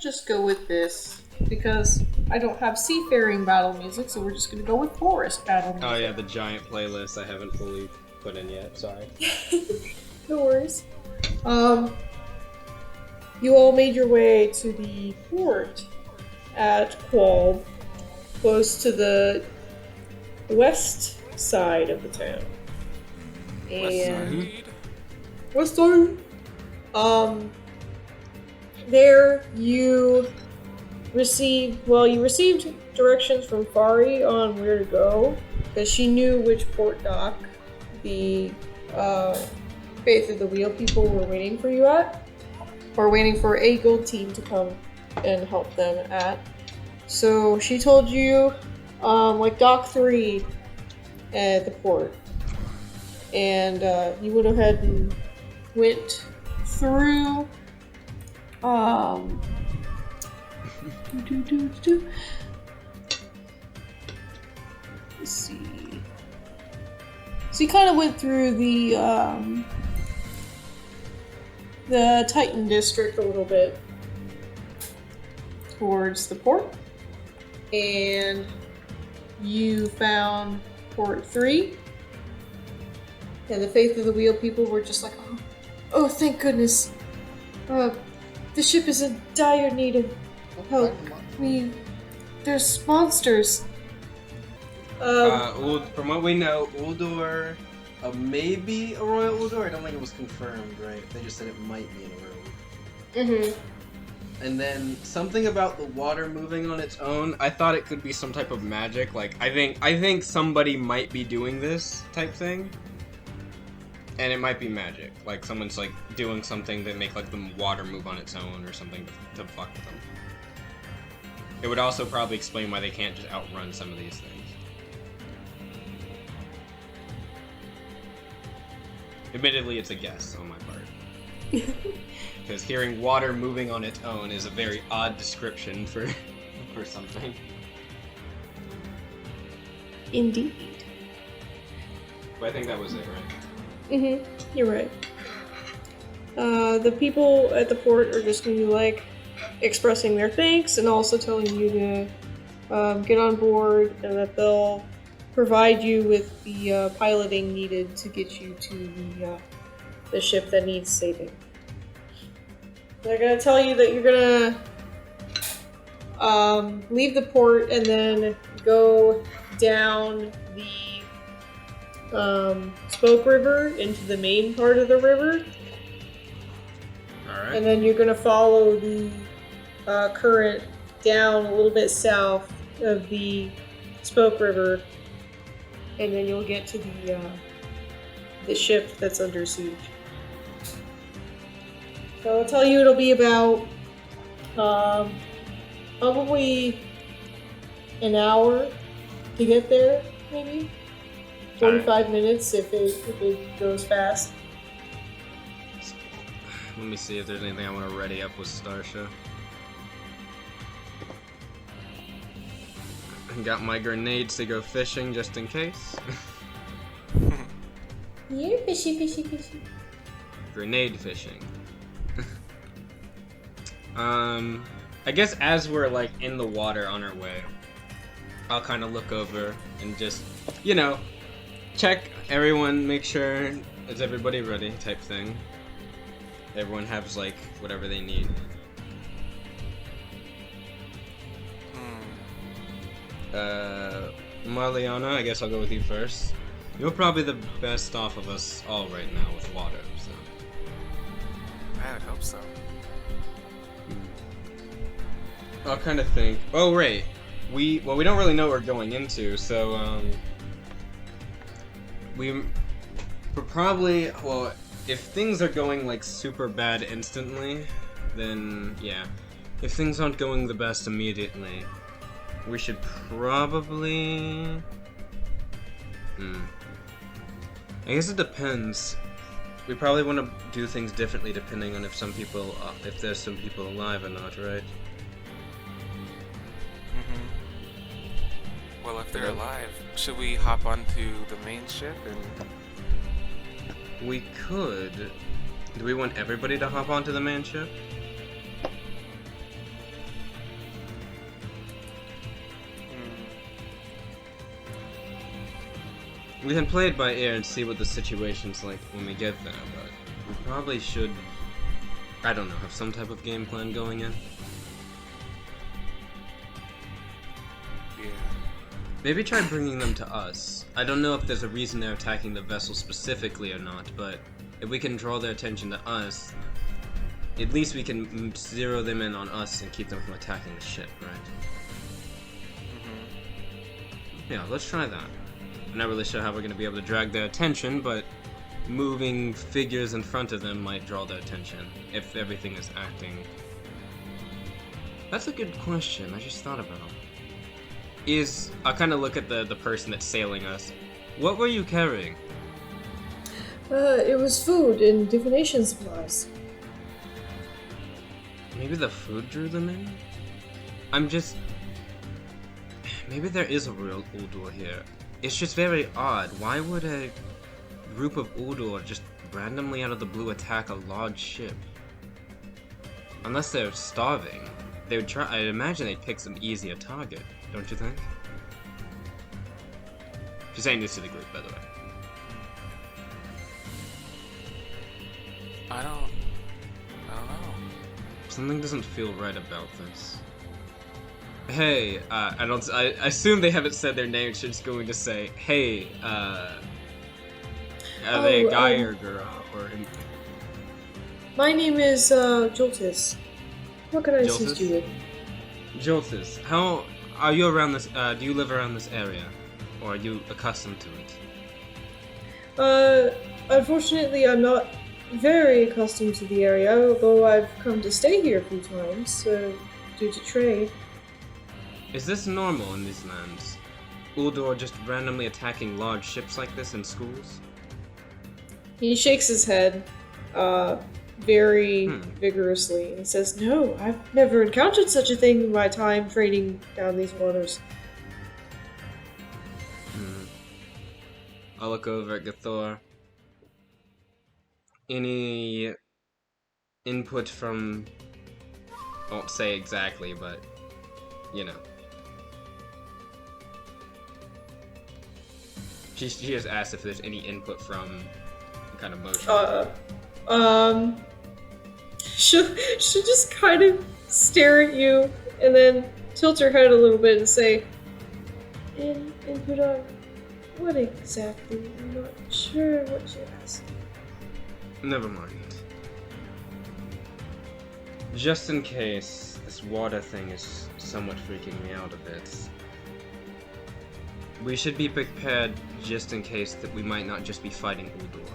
just go with this because I don't have seafaring battle music, so we're just gonna go with forest battle music. Oh yeah, the giant playlist I haven't fully put in yet. Sorry. No worries. You all made your way to the port at Qual'd, close to the west side of the town. And west side. There you received directions from Fari on where to go, because she knew which port dock the Faith of the Wheel people were waiting for you at, or waiting for a gold team to come and help them at. So she told you, like dock 3 at the port, and you went ahead and went through. Let's see. So you kind of went through the Titan district a little bit towards the port, and you found port 3, and the Faith of the Wheel people were just like, oh thank goodness, the ship is in dire need of help. There's monsters. From what we know, Uldor, maybe a royal Uldor. I don't think it was confirmed, right? They just said it might be in a royal. Mm-hmm. And then something about the water moving on its own. I thought it could be some type of magic. Like I think somebody might be doing this type thing, and it might be magic. Like someone's like doing something that make like the water move on its own or something to fuck with them. It would also probably explain why they can't just outrun some of these things. Admittedly, it's a guess on my part. Because hearing water moving on its own is a very odd description for something. Indeed. But I think that was it, right? Mm-hmm. You're right. The people at the port are just going to be like expressing their thanks and also telling you to get on board and that they'll provide you with the piloting needed to get you to the ship that needs saving. They're going to tell you that you're going to leave the port and then go down the Spoke River into the main part of the river. Alright. And then you're going to follow the current down a little bit south of the Spoke River, and then you'll get to the ship that's under siege. So I'll tell you it'll be about probably an hour to get there, maybe 45 minutes if it goes fast. Let me see if there's anything I want to ready up with Starsha. Got my grenades to go fishing just in case. You're fishy. Grenade fishing. I guess as we're like in the water on our way, I'll kind of look over and just, check everyone, make sure is everybody ready type thing. Everyone has like whatever they need. Marliana, I guess I'll go with you first. You're probably the best off of us all right now with water, so. I would hope so. I'll kind of think. Oh, right. We don't really know what we're going into, so we're probably, if things are going like super bad instantly, then yeah. If things aren't going the best immediately, we should probably... I guess it depends. We probably want to do things differently depending on if there's some people alive or not, right? Well, if they're alive, should we hop onto the main ship and... We could. Do we want everybody to hop onto the main ship? We can play it by ear and see what the situation's like when we get there, but we probably should, I don't know, have some type of game plan going in. Yeah. Maybe try bringing them to us. I don't know if there's a reason they're attacking the vessel specifically or not, but if we can draw their attention to us, at least we can zero them in on us and keep them from attacking the ship, right? Yeah, let's try that. I'm not really sure how we're going to be able to drag their attention, but moving figures in front of them might draw their attention, if everything is acting. That's a good question, I just thought about. I'll kind of look at the person that's sailing us. What were you carrying? It was food and divination supplies. Maybe the food drew them in? Maybe there is a real Uldur here. It's just very odd. Why would a group of Uldur just randomly out of the blue attack a large ship? Unless they're starving. They would try. I'd imagine they'd pick some easier target, don't you think? She's saying this to the group, by the way. I don't know. Something doesn't feel right about this. Hey, I assume they haven't said their name, so just going to say, hey, are they a guy or a girl? Or... My name is, Joltis. What can I assist you with? Joltis, how are you around this, do you live around this area? Or are you accustomed to it? Unfortunately, I'm not very accustomed to the area, although I've come to stay here a few times, due to trade. Is this normal in these lands? Uldur just randomly attacking large ships like this in schools? He shakes his head, very vigorously, and he says, "No, I've never encountered such a thing in my time trading down these waters." I'll look over at Gathor. Any input from... I won't say exactly, but... you know. She just asked if there's any input from kind of motion. She'll just kind of stare at you and then tilt her head a little bit and say, input on what exactly? I'm not sure what you're asking. Never mind. Just in case, this water thing is somewhat freaking me out a bit. We should be prepared just in case that we might not just be fighting Uldur.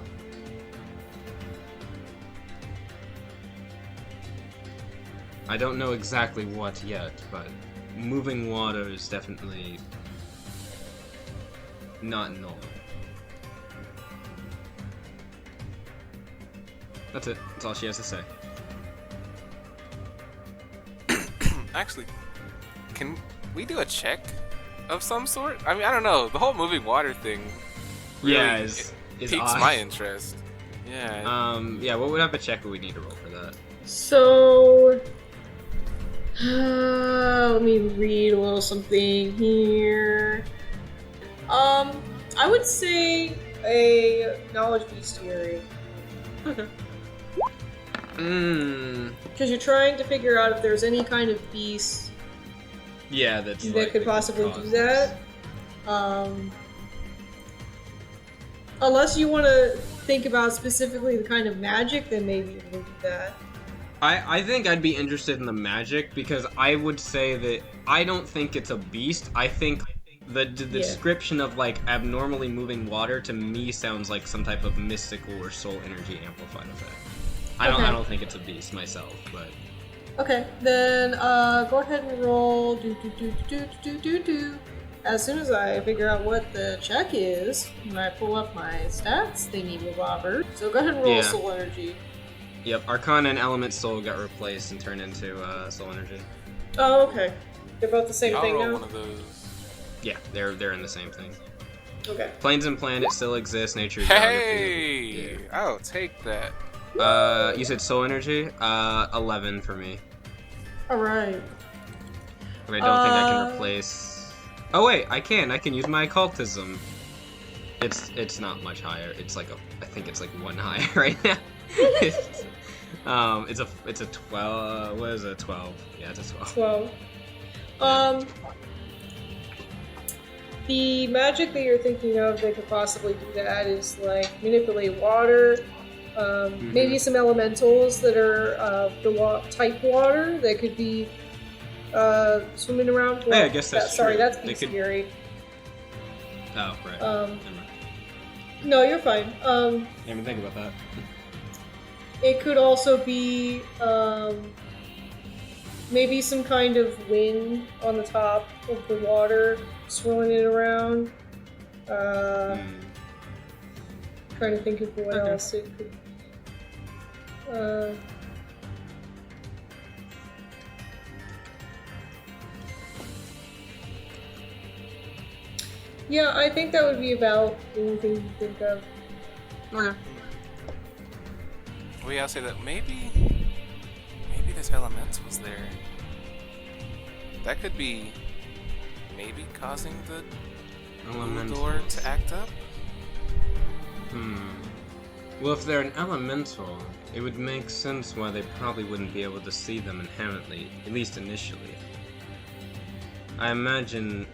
I don't know exactly what yet, but moving water is definitely not normal. That's it. That's all she has to say. Actually, can we do a check of some sort? I mean, I don't know. The whole moving water thing really piques odd. my interest. Yeah. Yeah, what type of check would we need to roll for that? So, let me read a little something here. I would say a knowledge bestiary. Okay. Because you're trying to figure out if there's any kind of beast Yeah, that could possibly do that. Unless you want to think about specifically the kind of magic, then maybe we'll do that. I think I'd be interested in the magic, because I would say that I don't think it's a beast. I think the description of like abnormally moving water to me sounds like some type of mystical or soul energy amplified effect. I don't think it's a beast myself, but okay, then go ahead and roll As soon as I figure out what the check is, when I pull up my stats thingy bobber. So go ahead and roll soul energy. Yep, Arcana and Element Soul got replaced and turned into Soul Energy. Oh, okay. They're both the same I'll thing roll now? one of those. Yeah, they're in the same thing. Okay. Planes and Planet still exist, nature, Hey! geography. I'll take that. You said Soul Energy? 11 for me. Alright. I don't think I can replace... Oh wait, I can use my occultism. It's not much higher. It's like I think it's like 1 higher right now. It's a 12. What is it? 12. Yeah, it's a 12. 12. The magic that you're thinking of that could possibly do that is like manipulate water, maybe some elementals that are type water that could be swimming around. Well, I guess that's sorry, true. that's scary. Oh, right. No, you're fine. Didn't even think about that. It could also be maybe some kind of wind on the top of the water, swirling it around. Trying to think of what else it could. Yeah, I think that would be about anything you think of. Okay. We all say that maybe this elementals there. That could be maybe causing the door to act up. Well, if they're an elemental, it would make sense why they probably wouldn't be able to see them inherently, at least initially. I imagine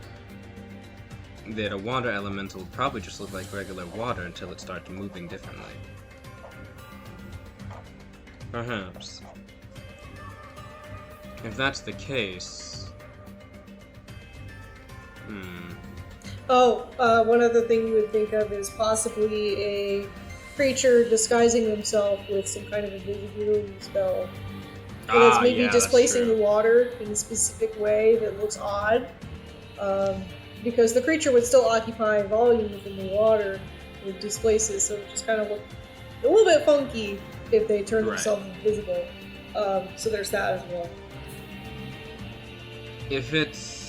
that a water elemental would probably just look like regular water until it starts moving differently. Perhaps. If that's the case... One other thing you would think of is possibly a creature disguising himself with some kind of invisibility spell. And it's maybe displacing the water in a specific way that looks odd. Because the creature would still occupy volume within the water, it would displace it, so it just kind of look a little bit funky if they turn themselves invisible. So there's that as well. If it's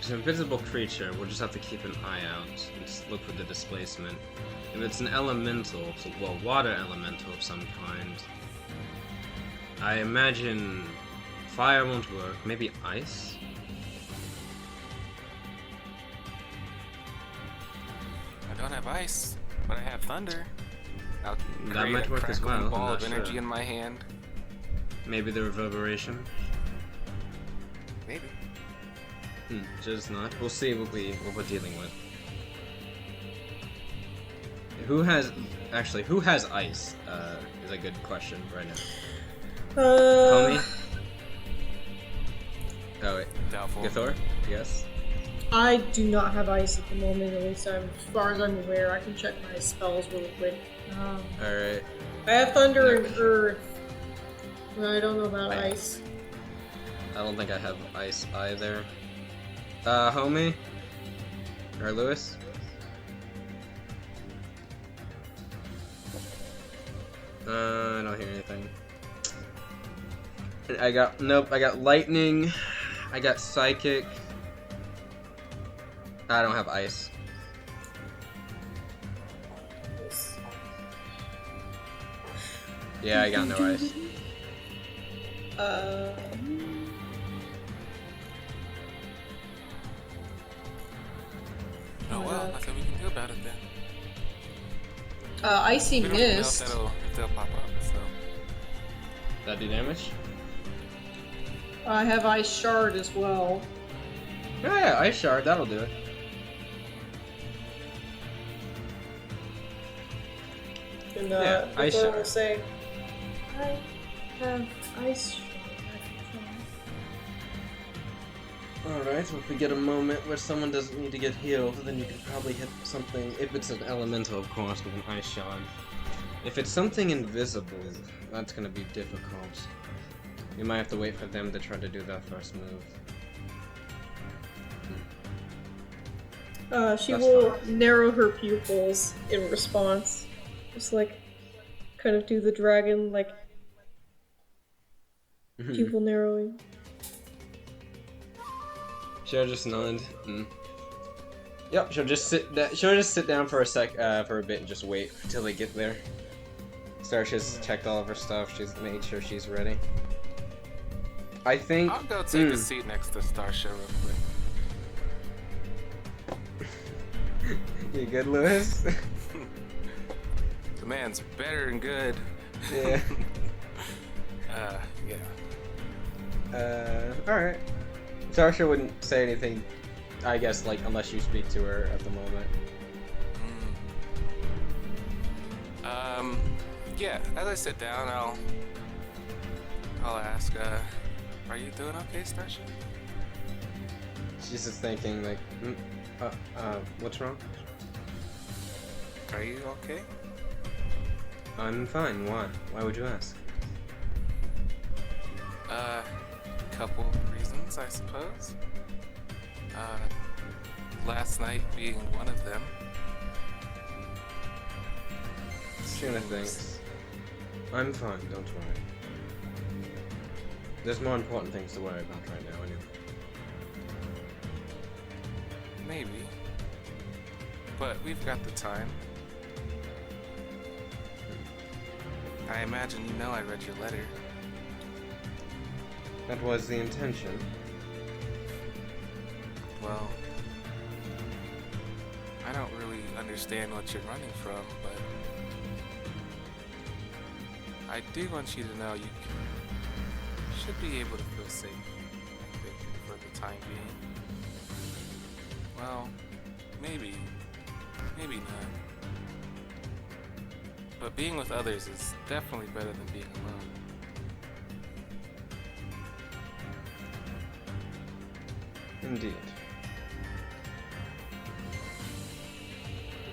an invisible creature, we'll just have to keep an eye out and just look for the displacement. If it's an elemental, water elemental of some kind, I imagine fire won't work. Maybe ice? I don't have ice, but I have thunder. That might work as well. Ball of energy in my hand. Maybe the reverberation. Maybe. Just not. We'll see what we're dealing with. Who has ice? Is a good question right now. Homie? Oh wait. Doubtful. Gathor? Yes. I do not have ice at the moment, at least as far as I'm aware. I can check my spells really quick. Alright. I have thunder and earth. But I don't know about ice. I don't think I have ice either. Homie? Or Lewis? I don't hear anything. I got lightning. I got psychic. I don't have ice. Yeah, I got no ice. Oh well, nothing we can do about it then. Icy We don't even know mist. if they'll pop up, so. That do damage? I have ice shard as well. Yeah, ice shard. That'll do it. And Yeah, ice Thor shard. will say, I have ice shard. Alright, so if we get a moment where someone doesn't need to get healed, then you could probably hit something, if it's an elemental, of course, with an ice shard. If it's something invisible, that's gonna be difficult. You might have to wait for them to try to do that first move. She That's will fine. narrow her pupils in response. Just like, kind of do the dragon, like, pupil narrowing. She'll just nod. Yep, she'll just sit down for a bit and just wait until they get there. Starsha's checked all of her stuff. She's made sure she's ready. I think I'll go take a seat next to Starsha real quick. You good, Lewis? The man's better than good. Yeah. Yeah. Alright. Tarsha wouldn't say anything, I guess, like, unless you speak to her at the moment. Yeah, as I sit down, I'll ask, are you doing okay, Starsha? She's just thinking, like, what's wrong? Are you okay? I'm fine. Why? Why would you ask? Couple reasons, I suppose. Last night being one of them. Sheena thinks. I'm fine, don't worry. There's more important things to worry about right now, anyway. Maybe. But we've got the time. I imagine you know I read your letter. That was the intention. Well, I don't really understand what you're running from, but I do want you to know you should be able to feel safe, I think, for the time being. Well, maybe not. But being with others is definitely better than being alone. Indeed.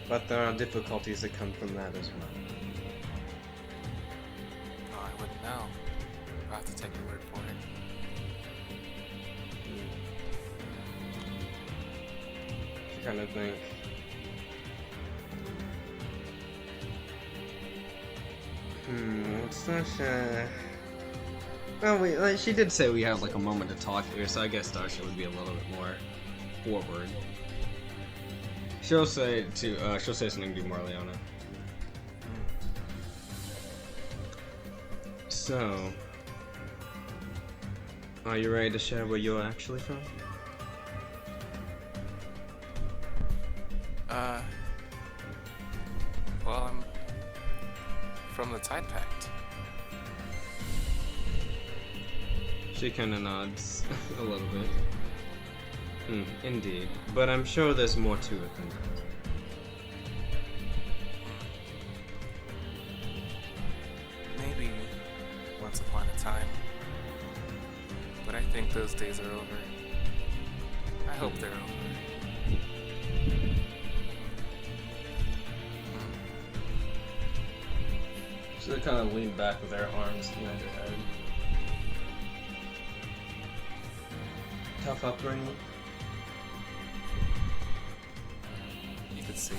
But there are difficulties that come from that as well. Oh, I wouldn't know. I'll have to take your word for it. I kind of think. What's that? Well, like, she did say we had like a moment to talk here, so I guess Starsha would be a little bit more forward. She'll say something to Marliana. So, are you ready to share where you're actually from? Well, I'm from the Tide Pact. She kinda nods a little bit. Indeed. But I'm sure there's more to it than that. Maybe once upon a time. But I think those days are over. I hope they're over. She'll kind of lean back with her arms behind her head. Tough upbringing. You could say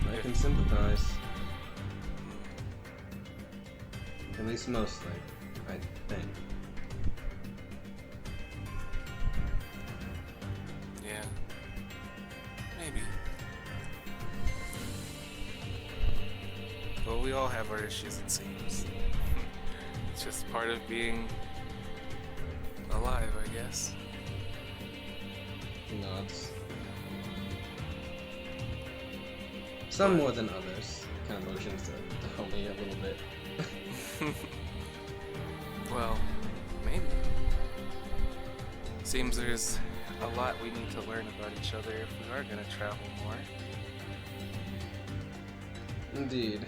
that. I can sympathize. At least mostly, I think. Yeah. Maybe. Well, we all have our issues, it seems. It's just part of being alive, I guess. He nods. Some more than others. Kind of motions to help me a little bit. Well, maybe. Seems there's a lot we need to learn about each other if we are gonna travel more. Indeed.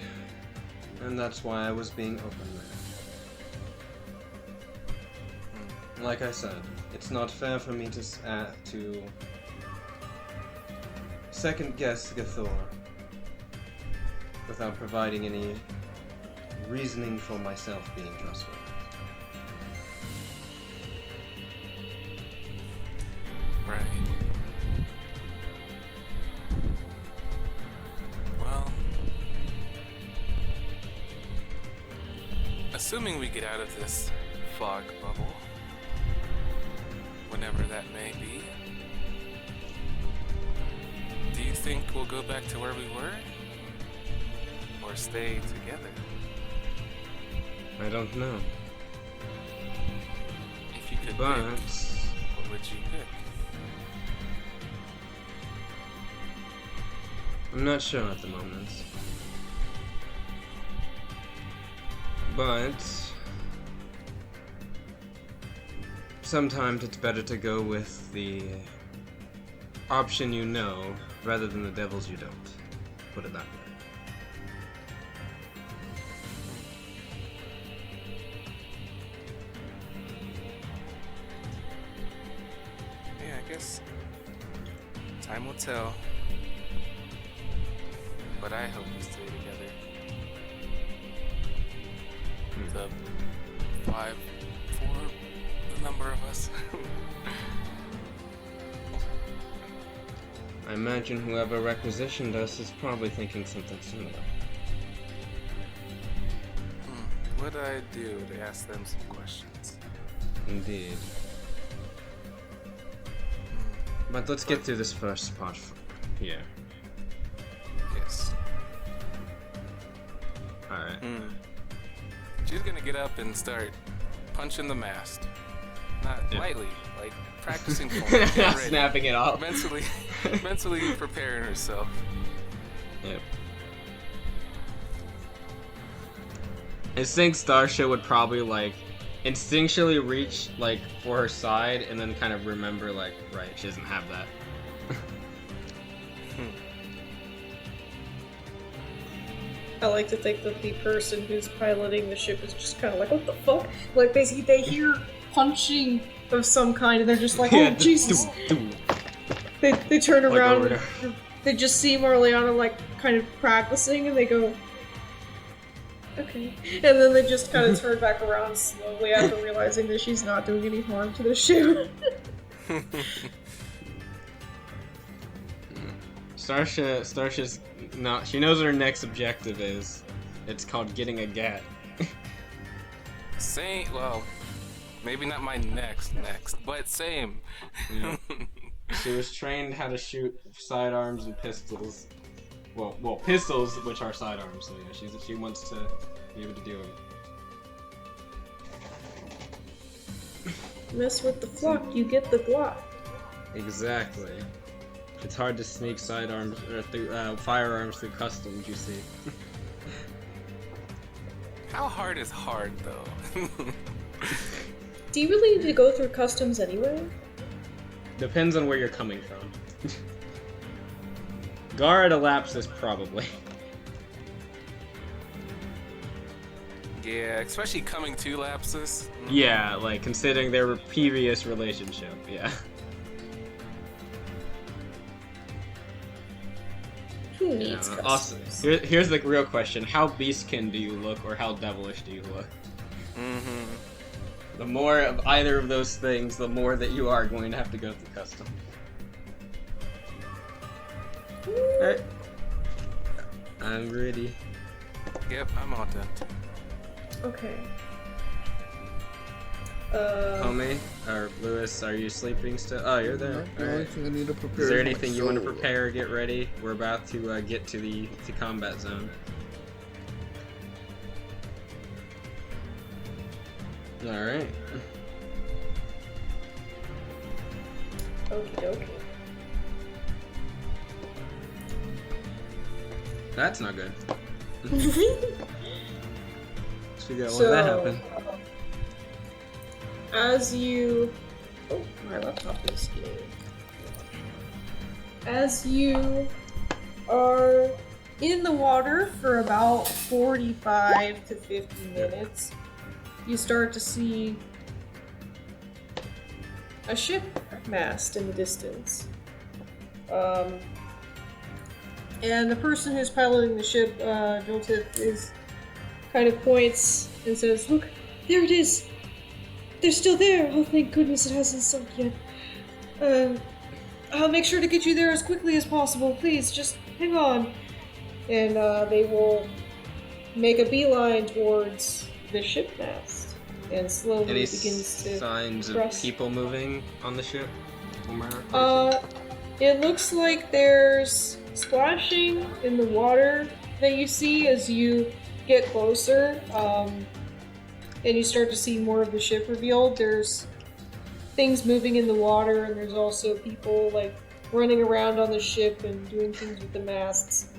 And that's why I was being open there. Like I said, it's not fair for me to second guess Gathor without providing any reasoning for myself being trustworthy. Right. Well, assuming we get out of this fog bubble, whenever that may be, do you think we'll go back to where we were? Or stay together? I don't know. If you could But pick, what would you pick? I'm not sure at the moment. But sometimes it's better to go with the option you know rather than the devils you don't. Put it that way. Yeah, I guess time will tell. But I hope we stay together. The 5, 4, the number of us. I imagine whoever requisitioned us is probably thinking something similar. What do I do to ask them some questions? Indeed. But let's get through this first part here. Yes. Alright. She's gonna get up and start punching the mast. Not lightly, like practicing for it. Get ready. Snapping it off. Mentally preparing herself. Yep. I think Starsha would probably like instinctually reach like for her side and then kind of remember like, right, she doesn't have that. I like to think that the person who's piloting the ship is just kind of like, what the fuck? Like, they hear punching of some kind and they're just like, oh, Jesus. They turn around like and they just see Marliana, like, kind of practicing and they go, okay. And then they just kind of turn back around slowly after realizing that she's not doing any harm to the ship. Starsha's not. She knows what her next objective is. It's called getting a gat. Same. Well, maybe not my next, but same. Yeah. She was trained how to shoot sidearms and pistols. Well, pistols, which are sidearms. So yeah, she wants to be able to do it. Mess with the flock, you get the Glock. Exactly. It's hard to sneak sidearms or through firearms through customs. You see. How hard is hard though? Do you really need to go through customs anyway? Depends on where you're coming from. Guard elapses probably. Yeah, especially coming to lapses. Yeah, like considering their previous relationship. Yeah. Who needs Yeah, customs? here's the real question: how beastkin do you look, or how devilish do you look? The more of either of those things, the more that you are going to have to go through custom. Alright. I'm ready. Yep, I'm all done. Okay. Homie, or Lewis, are you sleeping still? Oh, you're there. The only thing I need to prepare Is there is my anything you want to soul. prepare or get ready? We're about to get to the combat zone. Alright. Okie dokie. That's not good. Figure out So, when that happened. As you... Oh, my laptop is here. As you are in the water for about 45 to 50 minutes, you start to see a ship mast in the distance. And the person who's piloting the ship, Joltith, is kind of points and says, "Look, there it is! They're still there! Oh, thank goodness it hasn't sunk yet. I'll make sure to get you there as quickly as possible. Please, just hang on." And they will make a beeline towards the ship mast and slowly Any begins to signs press. of people moving on the ship? It looks like there's splashing in the water that you see as you get closer, and you start to see more of the ship revealed. There's things moving in the water, and there's also people like running around on the ship and doing things with the masts.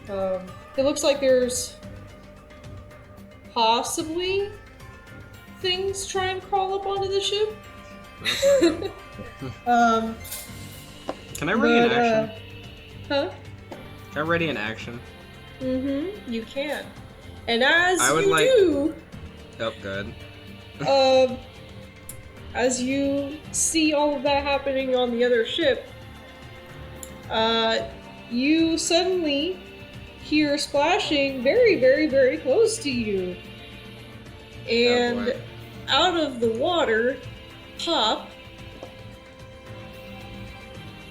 It looks like there's possibly things trying to crawl up onto the ship. Can I ready an action? Huh? Can I ready an action? Mm-hmm. You can. And as I would you do, oh, good. as you see all of that happening on the other ship, you suddenly hear splashing very, very, very close to you. And out of the water pop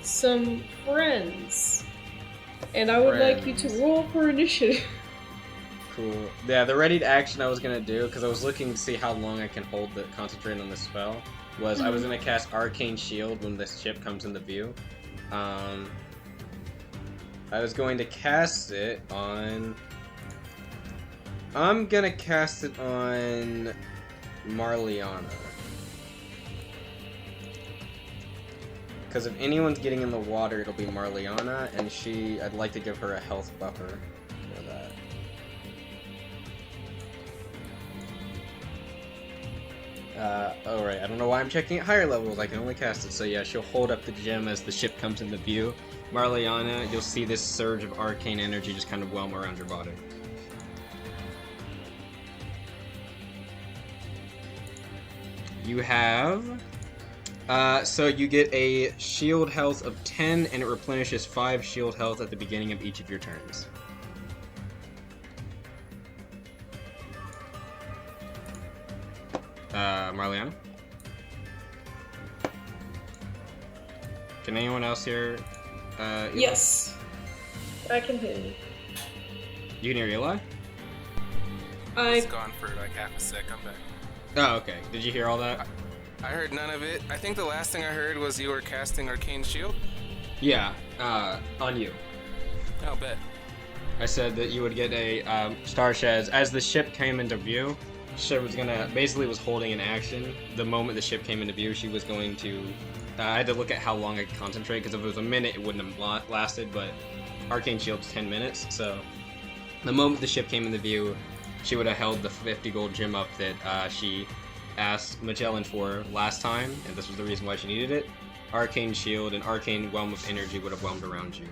some friends. And I would like you to roll for initiative. Cool. Yeah, the readied action I was gonna do, because I was looking to see how long I can hold the concentrate on the spell, was I was gonna cast Arcane Shield when this ship comes into view. I was going to cast it on... I'm gonna cast it on Marliana. Because if anyone's getting in the water, it'll be Marliana, and I'd like to give her a health buffer for that. Oh right, I don't know why I'm checking at higher levels, I can only cast it, so yeah, she'll hold up the gem as the ship comes into view. Marliana, you'll see this surge of arcane energy just kind of whelm around your body. You have... so you get a shield health of 10, and it replenishes 5 shield health at the beginning of each of your turns. Marliana? Can anyone else hear, Eli? Yes. I can hear you. You can hear Eli? It's gone for like half a sec, I'm back. Oh, okay. Did you hear all that? I heard none of it. I think the last thing I heard was you were casting Arcane Shield? Yeah, on you. I'll bet. I said that you would get a Starshed. As the ship came into view, she was gonna basically was holding an action. The moment the ship came into view, she was going to. I had to look at how long I could concentrate, because if it was a minute, it wouldn't have lasted. But Arcane Shield's 10 minutes, so the moment the ship came into view, she would have held the 50 gold gem up that she asked Magellan for last time, and this was the reason why she needed it. Arcane Shield and Arcane Whelm of Energy would have whelmed around you,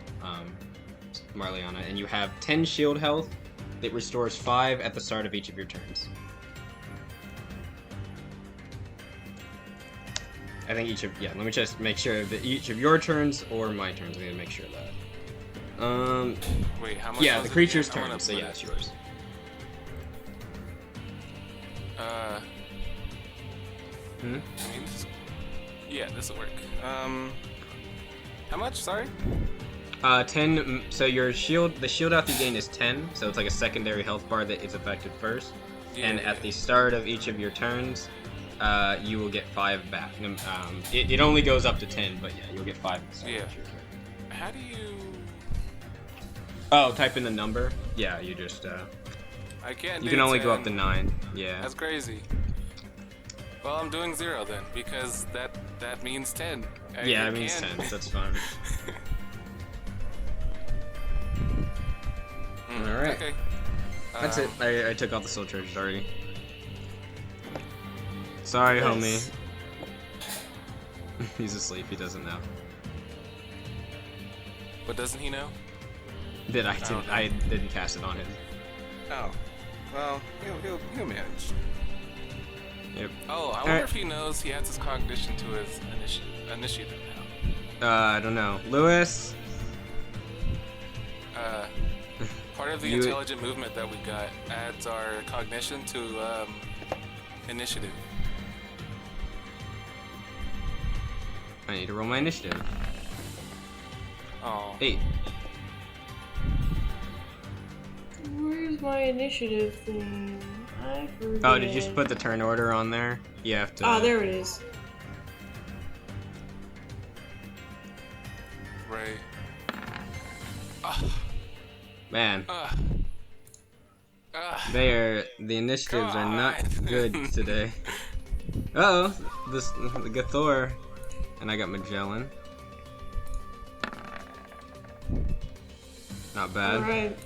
Marliana, and you have 10 shield health that restores 5 at the start of each of your turns. I think let me just make sure that each of your turns or my turns, I'm gonna make sure of that. Wait, how much? Yeah, the creature's turn, so yeah, it's yours. I mean, yeah, this will work. How much? Sorry? 10, so your shield, the shield health you gain is 10, so it's like a secondary health bar that is affected first. Yeah, and at the start of each of your turns, you will get 5 back. It only goes up to 10, but yeah, you'll get 5 at the start of your turn. How do you... Oh, type in the number? Yeah, you just, I can't you can only go up to 9, yeah. That's crazy. Well, I'm doing 0 then, because that means 10. Yeah, it means 10, that's fine. Alright. Okay. That's it. I took out the soul charges already. Sorry, Nice. homie. He's asleep, he doesn't know. But doesn't he know? That I didn't cast it on him. Oh. Well, he'll manage. Yep. Oh, I wonder if he knows he adds his cognition to his initiative now. I don't know. Lewis? Part of the intelligent movement that we got adds our cognition to initiative. I need to roll my initiative. Oh. 8. Where's my initiative thing? I forget. Oh, did you just put the turn order on there? You have to... Ah, there it is. Right. Man. The initiatives are not good today. Uh-oh, the Gathor. And I got Magellan. Not bad. Alright.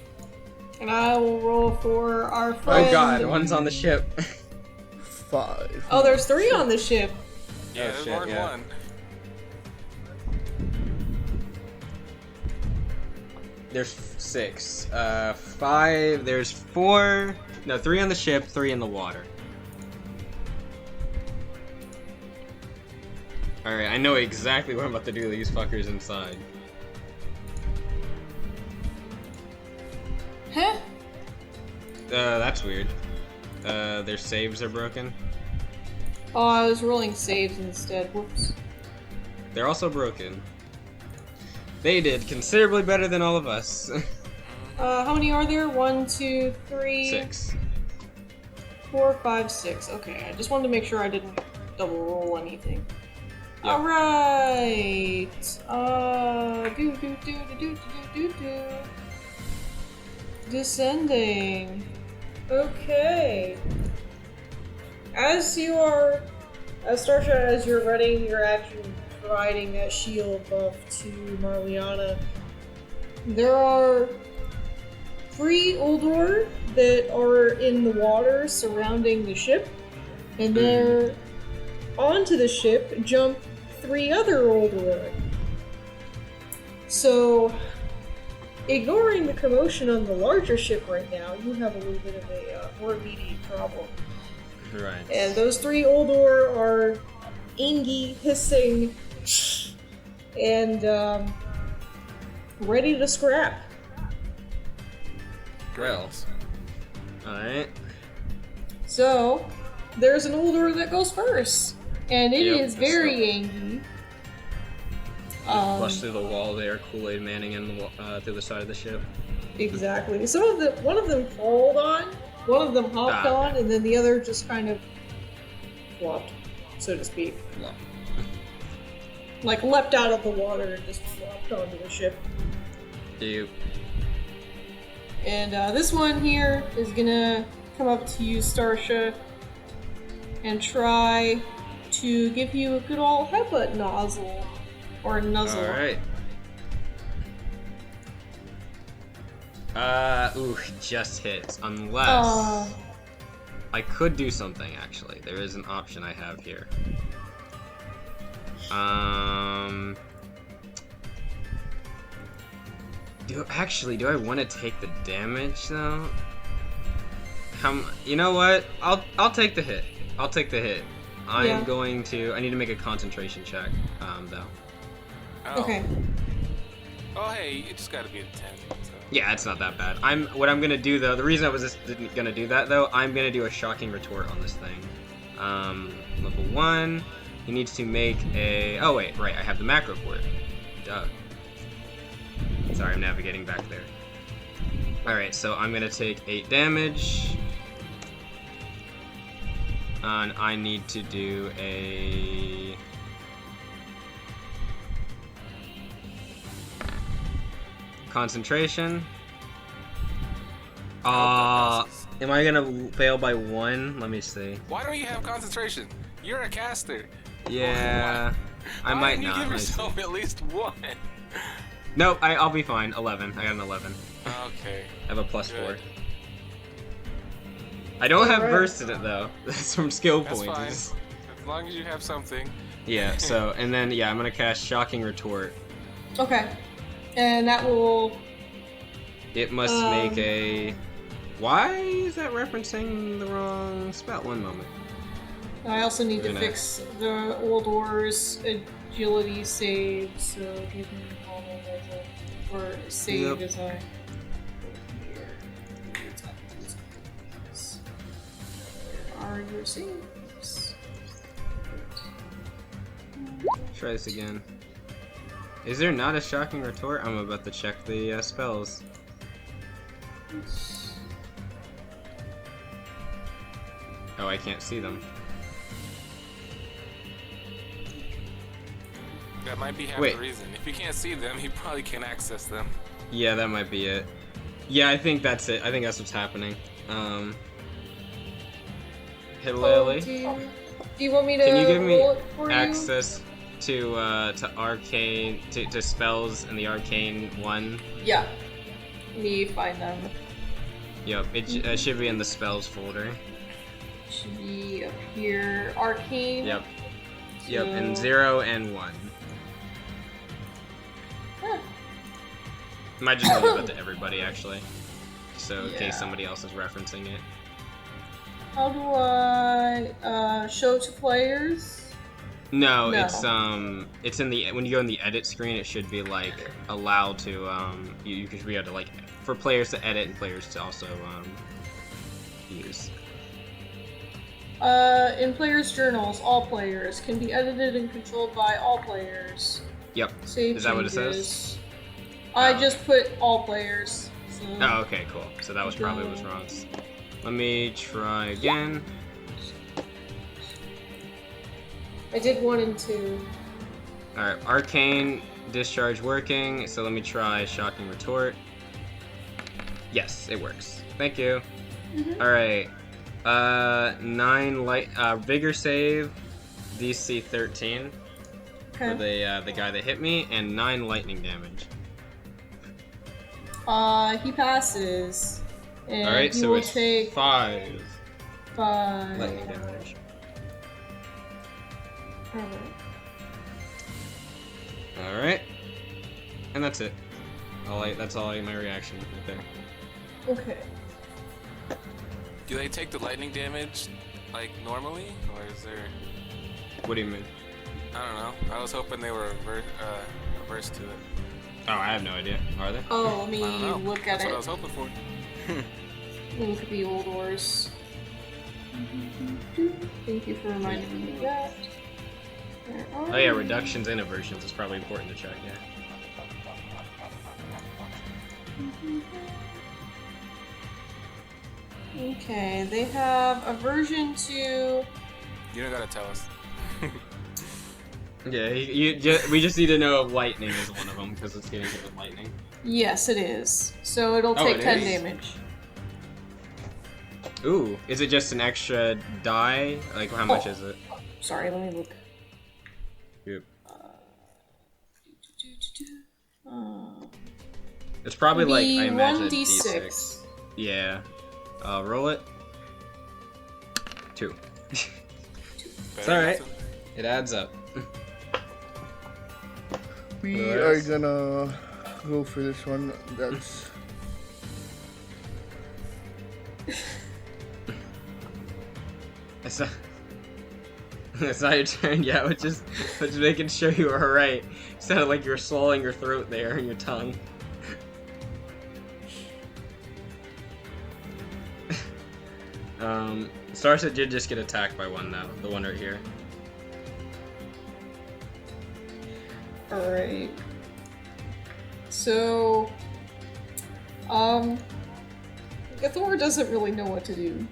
And I will roll for our friend. Oh god, one's on the ship. 5. Oh, there's 3 on the ship. Yeah, there's shit, more than yeah. one. There's 6. 5. There's 4. No, 3 on the ship, 3 in the water. Alright, I know exactly what I'm about to do to these fuckers inside. Huh? That's weird. Their saves are broken. Oh, I was rolling saves instead. Whoops. They're also broken. They did considerably better than all of us. How many are there? 1, 2, 3, 6. 4, 5, 6. Okay, I just wanted to make sure I didn't double roll anything. Yep. Alright. Descending. Okay. As Starsha, as you're running, you're actually providing that shield buff to Marliana. There are 3 Uldor that are in the water surrounding the ship, and they're onto the ship jump 3 other Uldor. So, ignoring the commotion on the larger ship right now, you have a little bit of a more immediate problem. Right. And those 3 Uldor are ingy, hissing, and ready to scrap. Well. Alright. So, there's an Uldor that goes first, and it Yep, is very angry. Flush through the wall there, Kool-Aid Manning in the through the side of the ship. Exactly. One of them crawled on, one of them hopped on, and then the other just kind of flopped, so to speak. Like leapt out of the water and just flopped onto the ship. Yep. And this one here is gonna come up to you, Starsha, and try to give you a good old headbutt nozzle. Or nuzzle. Alright. Ooh, just hits. Unless... I could do something, actually. There is an option I have here. Do I want to take the damage, though? You know what? I'll take the hit. I'll take the hit. I need to make a concentration check, though. Oh. Okay. Oh, hey, you just gotta be a 10. So. Yeah, it's not that bad. What I'm gonna do though, the reason I was just gonna do that though, I'm gonna do a shocking retort on this thing. Level 1, he needs to make a, oh wait, right, I have the macro for it. Duh. Sorry, I'm navigating back there. Alright, so I'm gonna take 8 damage. And I need to do a... concentration. Am I gonna fail by 1? Let me see. Why don't you have concentration? You're a caster. Yeah, I might not. Why don't you give yourself at least 1? Nope, I'll be fine. 11. I got an 11. Okay. I have a +4. Good. I don't have burst in it though. That's from skill That's points. fine. As long as you have something. Yeah. So and then I'm gonna cast shocking retort. Okay. And that will... It must make a... Why is that referencing the wrong spell? One moment. I also need to fix the Uldor's agility save, so give me a moment or save as I... Where are your saves? Try this again. Is there not a shocking retort? I'm about to check the spells. Oh, I can't see them. That might be half the reason. If you can't see them, you probably can't access them. Yeah, that might be it. Yeah, I think that's it. I think that's what's happening. Hey, Lily. Do you want me to Can you give roll me it for access to arcane to spells in the arcane one? Yeah. me find them. Yep, it should be in the spells folder. Should be up here. Arcane. Yep. So... Yep, and 0 and 1. Huh. Might just leave it to everybody, actually. So, in Yeah. case somebody else is referencing it. How do I show to players? No, No. it's in the when you go in the edit screen, it should be like allow to you should be able to like for players to edit and players to also use. In players' journals, all players can be edited and controlled by all players. Yep. Save Is that what it changes. says? I Oh. just put all players. So. Oh, okay, cool. So that was probably what was wrong. Let me try again. I did 1 and 2. Alright, Arcane Discharge working, so let me try Shocking Retort. Yes, it works. Thank you. Mm-hmm. Alright. 9 light Vigor save, DC 13 for the guy that hit me, and 9 lightning damage. He passes. And Alright, he so will it's take 5 5 lightning damage. Alright. Alright. And that's it. That's all my reaction right there. Okay. Do they take the lightning damage like normally, or is there? What do you mean? I don't know. I was hoping they were reversed to it. Oh, I have no idea. Are they? Oh, let me I don't know. look at That's what I it. was hoping for. Let me look at the old ors. Thank you for reminding me of that. Where are Oh yeah, we? reductions and aversions is probably important to check, yeah. Okay, they have aversion to. You don't gotta tell us. Yeah, we just need to know if lightning is one of them, because it's getting hit with lightning. Yes, it is. So it'll Oh, take it 10 is? damage. Ooh, is it just an extra die? Like, how much Oh. is it? Sorry, let me look. Yep. Uh, It's probably like, I imagine, a 1d6. D6. Yeah. Roll it. 2. It's alright. It adds up. We are gonna go for this one. That's It's not your turn yet, which is making sure you were right. It sounded like you were swallowing your throat there and your tongue. Starset did just get attacked by one though, the one right here. Alright. So, Gathor doesn't really know what to do.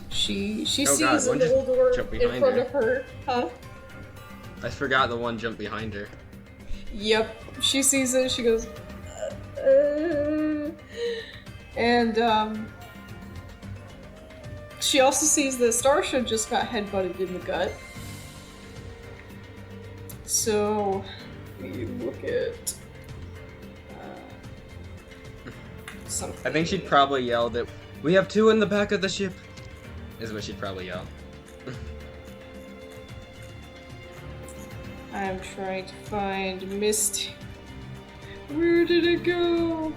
She Oh sees God, an one just old door jumped in behind front her. of her. Huh? I forgot the one jumped behind her. Yep. She sees it, she goes, and, she also sees that Starsha just got headbutted in the gut. So, we look at something. I think she'd probably yell that we have 2 in the back of the ship. Is what she'd probably yell. I'm trying to find Misty. Where did it go?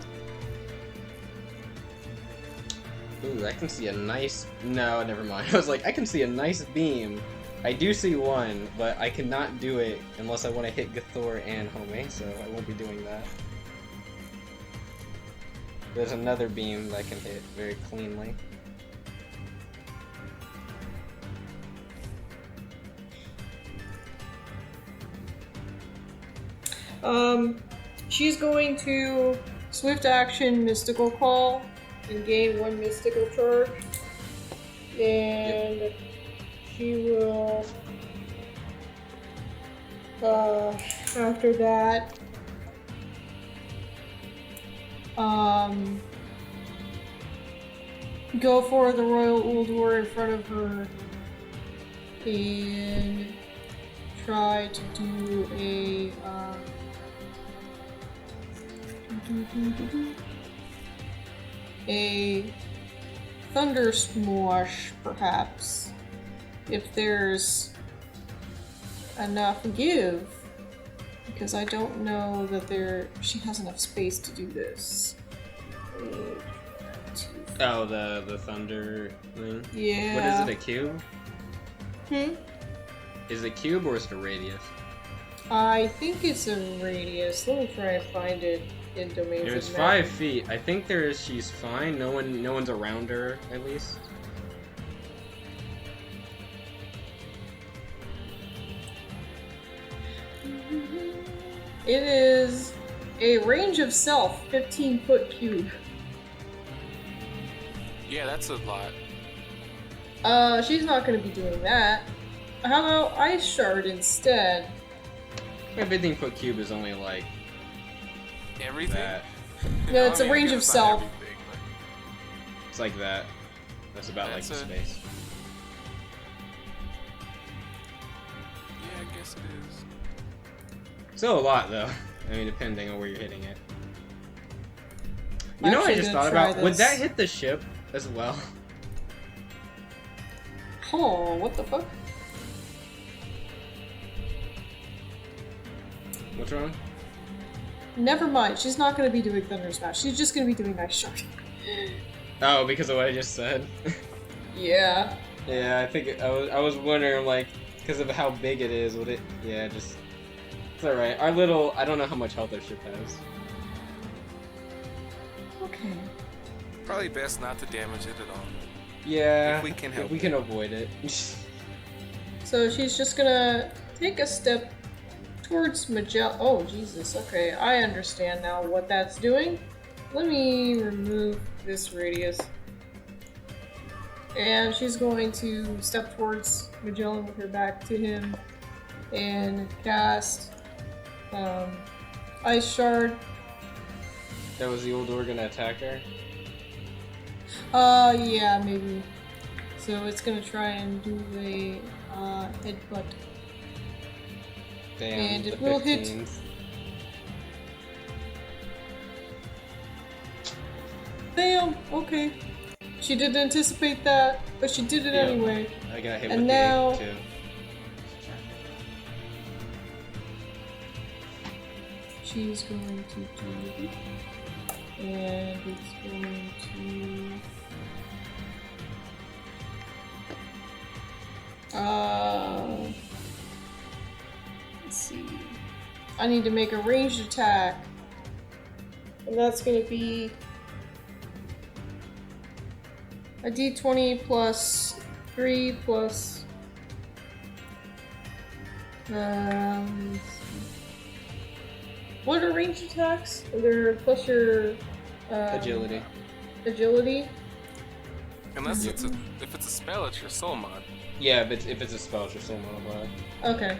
Ooh, I can see a nice... No, never mind. I was like, I can see a nice beam. I do see one, but I cannot do it unless I want to hit Gathor and Home, so I won't be doing that. There's another beam that I can hit very cleanly. She's going to swift action mystical call and gain 1 mystical charge. And she will after that go for the Royal Uldur in front of her and try to do a a thunder smosh, perhaps, if there's enough give, because I don't know that she has enough space to do this. Oh, the thunder thing? Yeah. What is it, a cube? Is it a cube or is it a radius? I think it's a radius. Let me try and find it in domains. There's of 5 feet. I think she's fine. No one's around her, at least. It is a range of self, 15-foot cube. Yeah, that's a lot. She's not gonna be doing that. How about Ice Shard instead? A 15-foot cube is only like Everything? that. No, it's a range of it's not self. everything, but It's like that. That's about That's like the it. space. yeah, I guess it is. Still a lot though. I mean, depending on where you're hitting it. You know what I Actually just gonna thought try about? Would this. that hit the ship as well? Oh, what the fuck? What's wrong? Never mind. She's not gonna be doing Thunder Smash. She's just gonna be doing Ice Shard. Oh, because of what I just said. Yeah. Yeah, I think I was wondering, like, because of how big it is, would it? Yeah, just it's all right. Our little, I don't know how much health our ship has. Okay. Probably best not to damage it at all. Yeah, If we can help we it. can avoid it. So she's just gonna take a step towards Magellan. Oh, Jesus. Okay, I understand now what that's doing. Let me remove this radius. And she's going to step towards Magellan with her back to him and cast Ice Shard. That was the old door gonna attack her. Yeah, maybe. So it's gonna try and do a headbutt. Damn, And the it will hit. 15s. Damn, okay. She didn't anticipate that, but she did it Yeah. anyway. I got hit And with now- the 8 too. She's going to do it. And it's going to... let's see. I need to make a ranged attack. And that's going to be a d20 plus 3 plus... let's see. What are ranged attacks? They're plus your Agility. agility. Unless it's if it's a spell, it's your soul mod. Yeah, but if it's a spell, it's your soul modifier. Okay.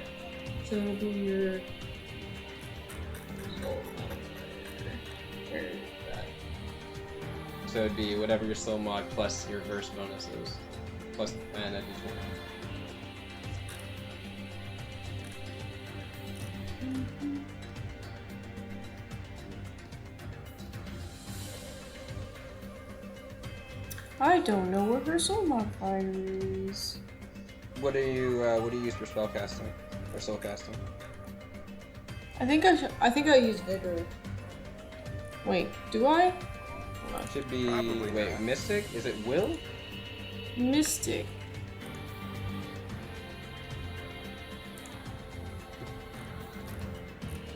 So it'll be your. Where is that? So it'd be whatever your soul mod plus your verse bonus is. Plus, and a d20. I don't know what her soul modifier is. What do you use for spell casting or soul casting? I think I use vigor. Wait, do I? Hold on. It should be Probably wait, not. mystic? Is it will? Mystic.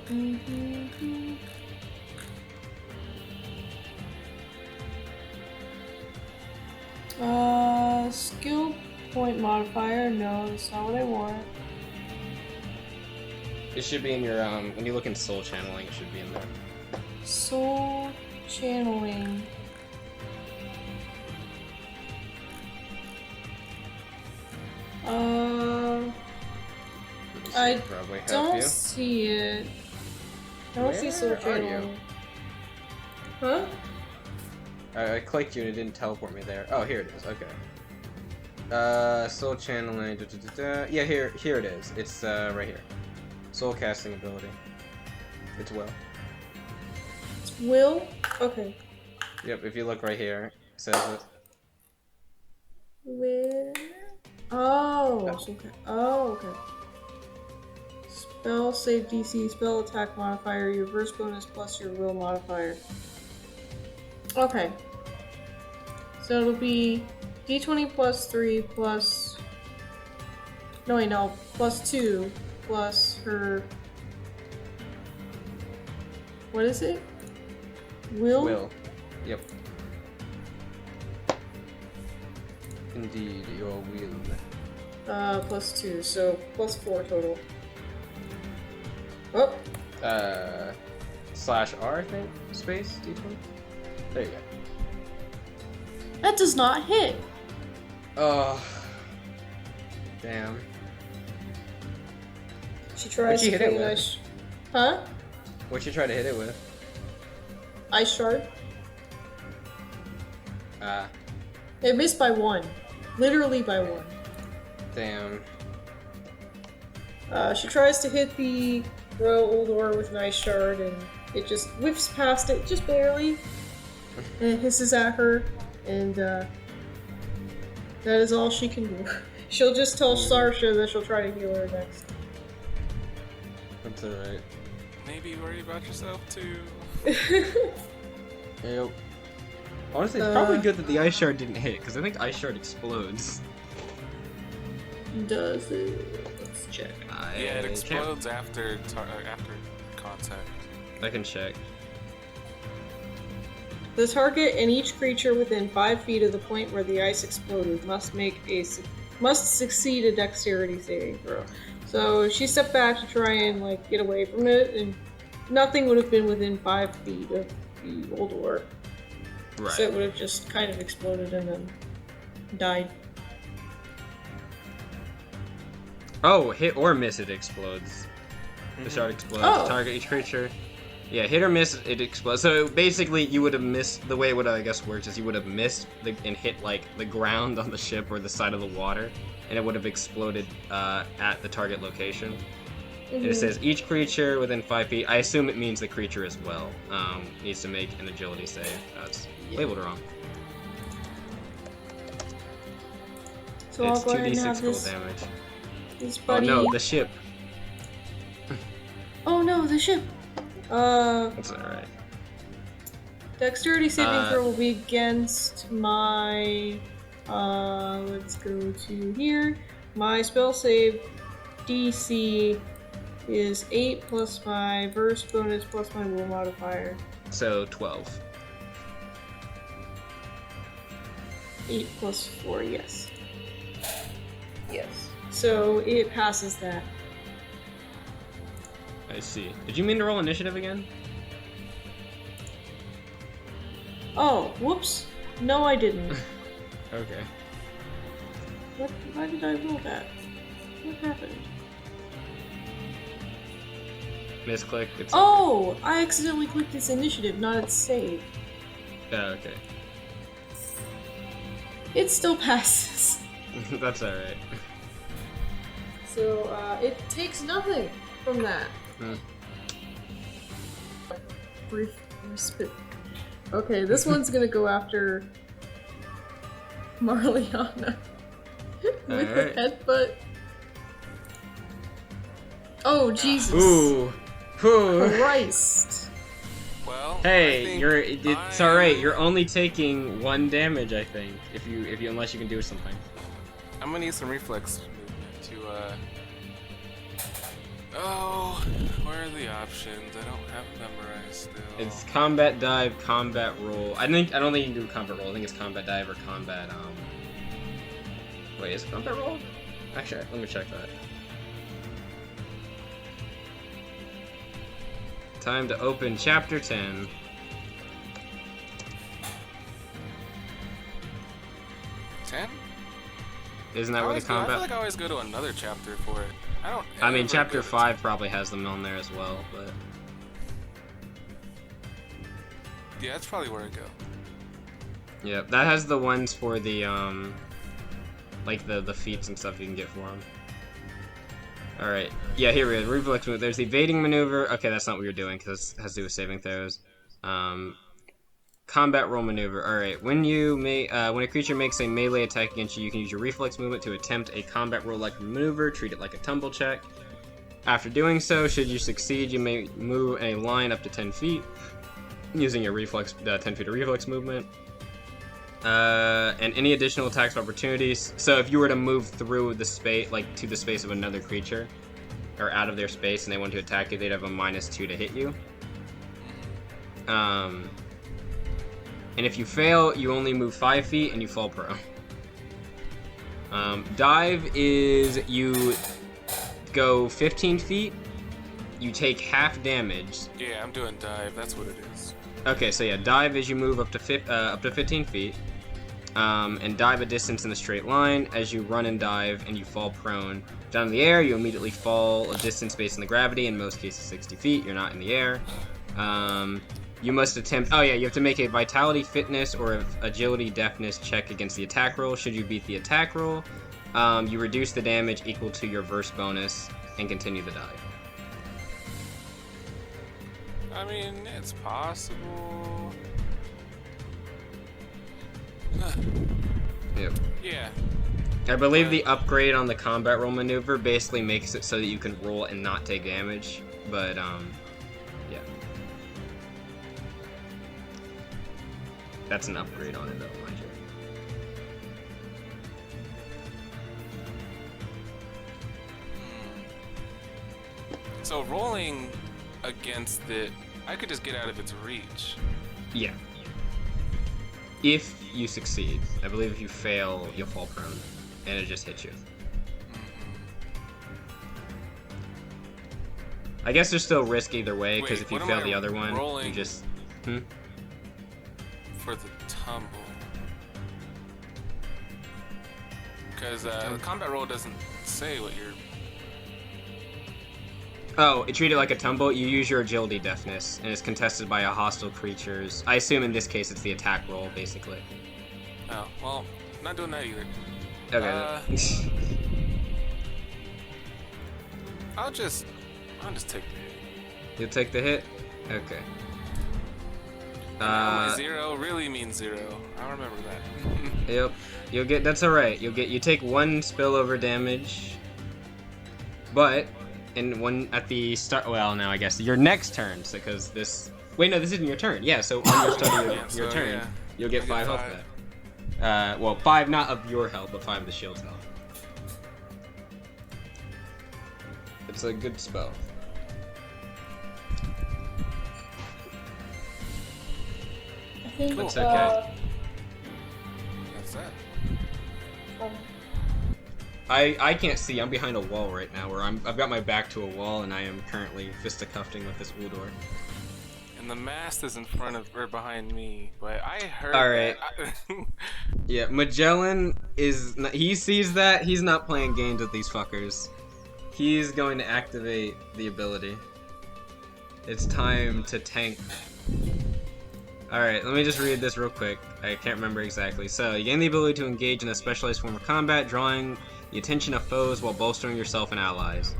Mm-hmm. Skill point modifier. No, that's not what I want. It should be in your when you look in soul channeling, it should be in there. Soul channeling. This I should probably help don't you. see it. I don't see soul Where are you? channeling. Huh? I clicked you and it didn't teleport me there. Oh, here it is. Okay. Soul channeling. Yeah, here it is. It's right here. Soul casting ability. It's will. Will? Okay. Yep, if you look right here, it says it. Where? Oh, okay. Oh, okay. Spell save DC, spell attack modifier, your verse bonus plus your will modifier. Okay. So it'll be d20 plus 3 plus. No, wait, no. Plus 2 plus her. What is it? Will? Will. Yep. Indeed, your will. Plus 2, so plus 4 total. Oh! /R, I think? Space? D20? There you go. That does not hit! Oh. Damn. She tries What'd you to hit it clean with? ice. Huh? What'd you try to hit it with? Ice shard. Ah. It missed by 1. Literally by 1. Damn. She tries to hit the royal Uldor with an ice shard, and it just whips past it, just barely, and it hisses at her, and that is all she can do. She'll just tell Sarsha that she'll try to heal her next. That's alright. Maybe worry about yourself too. Yep. Honestly, it's probably good that the ice shard didn't hit, because I think ice shard explodes. Does it? Let's check. Yeah, it explodes after contact. I can check. The target and each creature within 5 feet of the point where the ice exploded must succeed a dexterity saving throw. So she stepped back to try and get away from it, and nothing would have been within 5 feet of the Uldor. Right. So it would have just kind of exploded and then died. Oh, hit or miss, it explodes. The shard explodes. Oh. Target each creature. Yeah, hit or miss, it explodes. So basically, you would have missed. The way it would, I guess, works is you would have missed and hit the ground on the ship or the side of the water, and it would have exploded at the target location. And it says each creature within 5 feet. I assume it means the creature as well needs to make an agility save. That's labeled wrong. So It's I'll go ahead and 2d6 have cold this damage. buddy. Oh no, the ship. Oh no, the ship! That's alright. Dexterity saving throw will be against my, let's go to here. My spell save DC is 8 plus my verse bonus plus my will modifier. So 12. 8 plus 4, yes. Yes. So it passes that. I see. Did you mean to roll initiative again? Oh, whoops. No, I didn't. Okay. Why did I roll that? What happened? Misclick. It's Oh! I accidentally clicked its initiative, not its save. Oh, okay. It still passes. That's alright. So, it takes nothing from that. Brief respite. Okay, this one's gonna go after Marliana with the headbutt. Oh, Jesus. Ooh. Ooh. Christ. Well, Hey, it's alright. You're only taking 1 damage, I think. If you unless you can do something. I'm gonna need some reflex movement to Oh, where are the options? I don't have them memorized still. It's combat dive, combat roll. I don't think you can do combat roll. I think it's combat dive or combat Wait, is it combat roll? Actually, let me check that. Time to open chapter 10. Isn't that where the combat? I feel like I always go to another chapter for it. I mean, chapter 5 probably has them on there as well, but yeah, that's probably where I go. yeah, that has the ones for the like the feats and stuff you can get for them. All right, yeah, here we go. Reflex move. There's the evading maneuver. Okay, that's not what you're doing because it has to do with saving throws. combat roll maneuver. All right, when a creature makes a melee attack against you, you can use your reflex movement to attempt a combat roll-like maneuver. Treat it like a tumble check. After doing so, should you succeed, you may move a line up to 10 feet using your 10 feet of reflex movement. And any additional attacks of opportunities. So if you were to move through the space, like to the space of another creature, or out of their space, and they want to attack you, they'd have a -2 to hit you. And if you fail, you only move 5 feet and you fall prone. Dive is you go 15 feet, you take half damage. Yeah, I'm doing dive. That's what it is. Okay, so yeah, dive is you move up to 15 feet, and dive a distance in a straight line. As you run and dive and you fall prone down in the air, you immediately fall a distance based on the gravity, in most cases 60 feet. You're not in the air. You must attempt, you have to make a vitality, fitness, or agility, deftness check against the attack roll. Should you beat the attack roll, you reduce the damage equal to your verse bonus and continue the dive. I mean, it's possible. Yep. Yeah. I believe the upgrade on the combat roll maneuver basically makes it so that you can roll and not take damage, but yeah. That's an upgrade on it though, mind you. So rolling against it, I could just get out of its reach. Yeah. If you succeed. I believe if you fail, you'll fall prone, and it just hits you. I guess there's still risk either way, because if you fail the other one, you just... For the tumble. Because the combat roll doesn't say what you're... Oh, treat it like a tumble. You use your agility deftness, and it's contested by a hostile creature's... I assume in this case it's the attack roll, basically. Oh, well, not doing that either. Okay. I'll just take the hit. You'll take the hit? Okay. My 0 really means 0. I remember that. Yep. You'll get... That's alright. You take 1 spillover damage, but... And one at the start. Well, now I guess your next turn, because this. Wait, no, this isn't your turn. Yeah, so on your start of your turn, yeah. You'll get 5 health back. Well, 5 not of your health, but 5 of the shield's health. It's a good spell. I think cool. That's okay. What's that? I can't see. I'm behind a wall right now, where I've got my back to a wall, and I am currently fisticuffing with this Uldor. And the mast is in front of or behind me, but I heard. All right. That. Yeah, Magellan is. He sees that. He's not playing games with these fuckers. He's going to activate the ability. It's time to tank. Alright, let me just read this real quick. I can't remember exactly. So, you gain the ability to engage in a specialized form of combat, drawing the attention of foes while bolstering yourself and allies.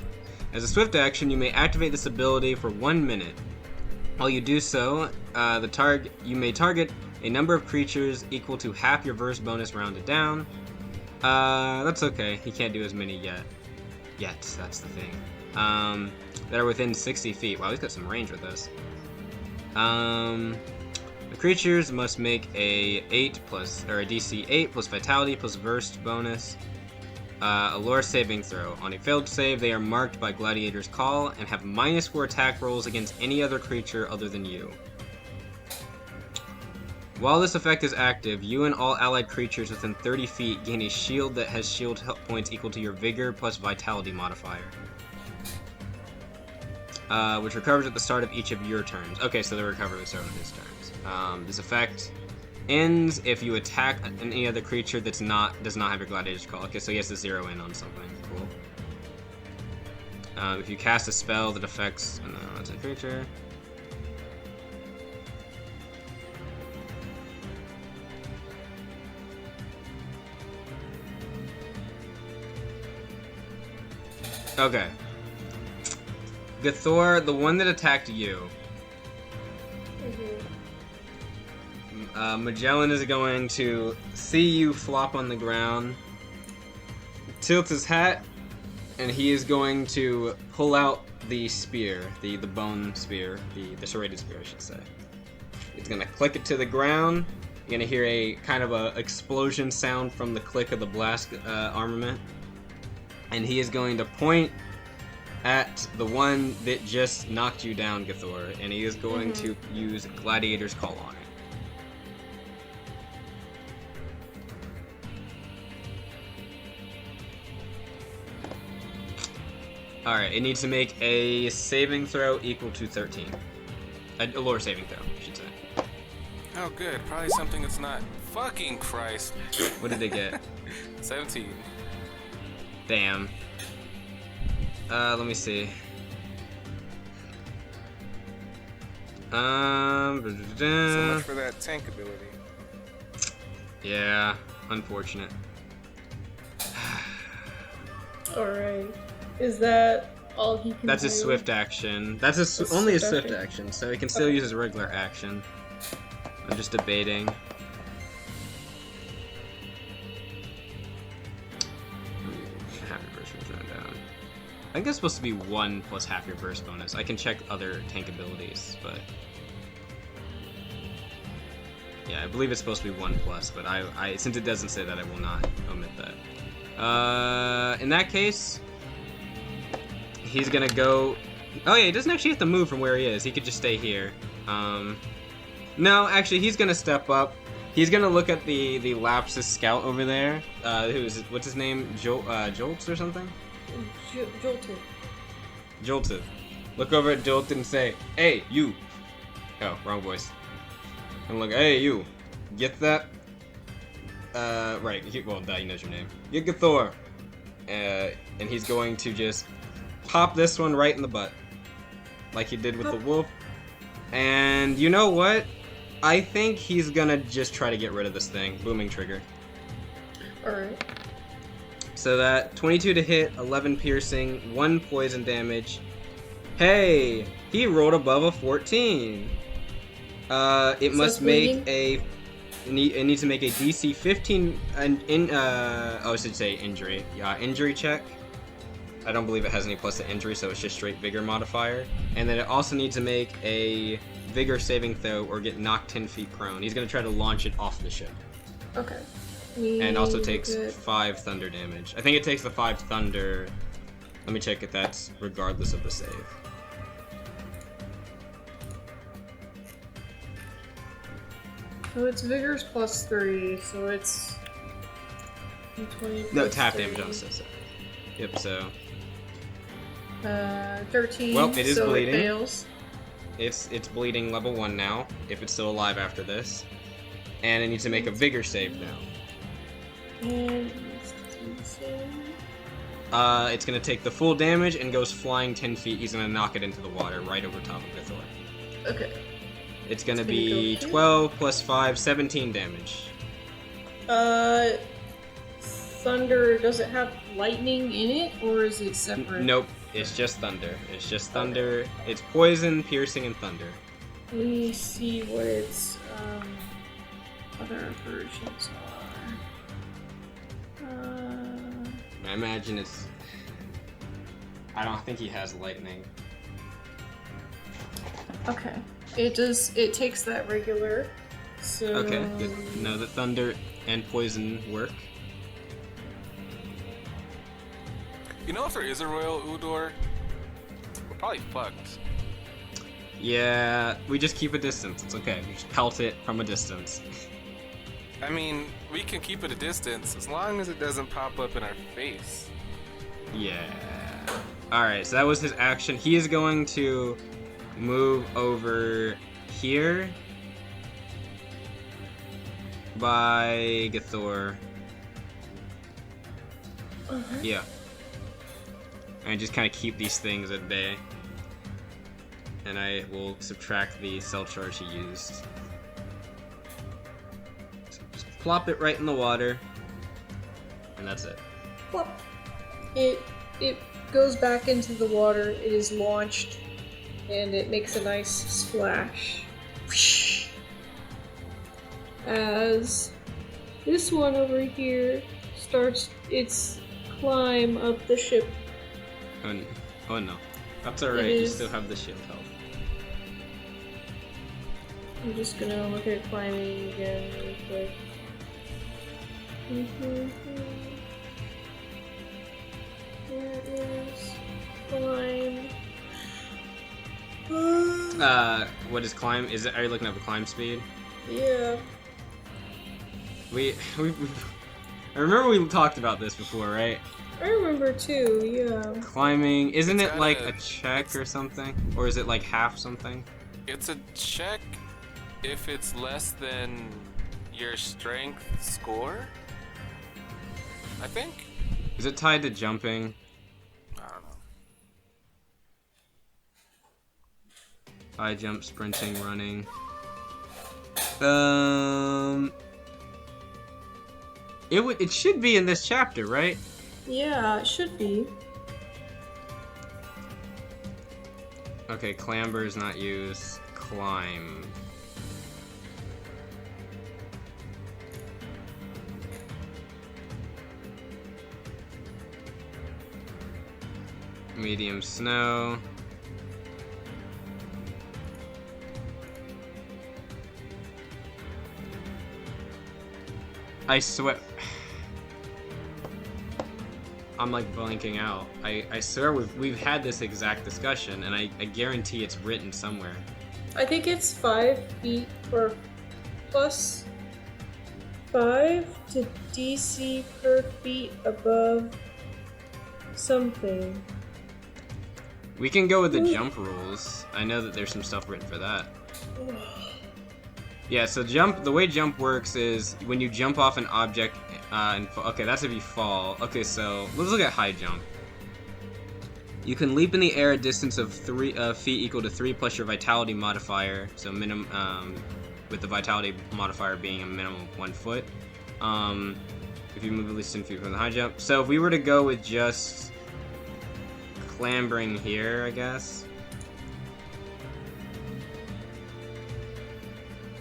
As a swift action, you may activate this ability for 1 minute. While you do so, you may target a number of creatures equal to half your verse bonus rounded down. That's okay. He can't do as many yet. That's the thing. That are within 60 feet. Wow, he's got some range with this. The creatures must make a DC 8 plus Vitality plus Versed bonus. A lore saving throw. On a failed save, they are marked by Gladiator's Call and have -4 attack rolls against any other creature other than you. While this effect is active, you and all allied creatures within 30 feet gain a shield that has shield points equal to your Vigor plus Vitality modifier. Which recovers at the start of each of your turns. Okay, so they recover at the start of his turns. This effect ends if you attack any other creature does not have your Gladiator's Call. Okay, so he has to zero in on something. Cool. If you cast a spell that affects that's a creature. Okay. Gathor, the one that attacked you, Magellan is going to see you flop on the ground, tilts his hat, and he is going to pull out the spear, the bone spear, the serrated spear, I should say. He's gonna click it to the ground. You're gonna hear a kind of a explosion sound from the click of the blast armament, and he is going to point at the one that just knocked you down, Gathor, and he is going to use Gladiator's Call on it. Alright, it needs to make a saving throw equal to 13. A lower saving throw, I should say. Oh, good. Probably something that's not. Fucking Christ. What did they get? 17. Damn. Let me see. So much for that tank ability. Yeah, unfortunate. Alright. Is that all he can That's do? a swift action. That's only a swift action, so he can still use his regular action. I'm just debating. Half your burst turn down. I think it's supposed to be 1 plus half your burst bonus. I can check other tank abilities, but yeah, I believe it's supposed to be 1 plus. But I since it doesn't say that, I will not omit that. In that case, he's gonna go. Oh yeah, he doesn't actually have to move from where he is. He could just stay here. No, actually, he's gonna step up. He's gonna look at the Lapsus scout over there. What's his name? Jolts or something? Jolted. Jolted. Look over at Jolted and say, "Hey, you." Oh, wrong voice. And look, "Hey, you. Get that?" Right. Well, he knows your name. Get Gathor. And he's going to just pop this one right in the butt, like he did with the wolf. And you know what? I think he's gonna just try to get rid of this thing. Booming trigger. Alright. So that 22 to hit, 11 piercing, 1 poison damage. Hey, he rolled above a 14. It must make a. It needs to make a DC 15. I should say injury. Yeah, injury check. I don't believe it has any plus to injury, so it's just straight vigor modifier. And then it also needs to make a vigor saving throw or get knocked 10 feet prone. He's gonna try to launch it off the ship. Okay. And also takes 5 thunder damage. I think it takes the 5 thunder. Let me check if that's regardless of the save. So it's vigor's plus 3, so it's 20. No, it's half damage on the set. Yep, so 13. Well, it is so bleeding. It fails. It's bleeding level 1 now, if it's still alive after this. And it needs to make a vigor save now. And it's gonna take the full damage and goes flying 10 feet. He's gonna knock it into the water right over top of Gathor. okay. It's gonna be 12 plus 5, 17 damage. Thunder, does it have lightning in it, or is it separate? Nope, it's just thunder. It's just thunder. It's poison, piercing, and thunder. Let me see what its other versions are. I imagine it's. I don't think he has lightning. Okay. It does. It takes that regular. So. Okay, good. No, the thunder and poison work. You know, if there is a Royal Udor, we're probably fucked. Yeah, we just keep a distance. It's okay. We just pelt it from a distance. I mean, we can keep it a distance as long as it doesn't pop up in our face. Yeah. Alright, so that was his action. He is going to move over here by Gathor. Yeah. And just kind of keep these things at bay. And I will subtract the cell charge he used. So just plop it right in the water. And that's it. Plop. It goes back into the water. It is launched, and it makes a nice splash. Whoosh. as this one over here starts its climb up the ship. Oh no. That's alright, you still have the ship health. I'm just gonna look at climbing again real quick. There is climb. What is climb? Are you looking up the climb speed? Yeah. I remember we talked about this before, right? I remember too, yeah. Climbing, isn't It's it like gotta- a check or something? Or is it like half something? It's a check if it's less than your strength score, I think? Is it tied to jumping? I don't know. High jump, sprinting, running. It should be in this chapter, right? Yeah, it should be. Okay, clamber is not used. Climb. Medium snow. I swear. I'm like blanking out. I swear we've had this exact discussion, and I guarantee it's written somewhere. I think it's 5 feet or plus 5 to DC per feet above something. We can go with the jump rules. I know that there's some stuff written for that. Yeah, so the way jump works is when you jump off an object, okay, that's if you fall. Okay, so let's look at high jump. You can leap in the air a distance of 3 feet equal to 3 plus your vitality modifier, so with the vitality modifier being a minimum of 1 foot. If you move at least 10 feet from the high jump. So if we were to go with just clambering here, I guess.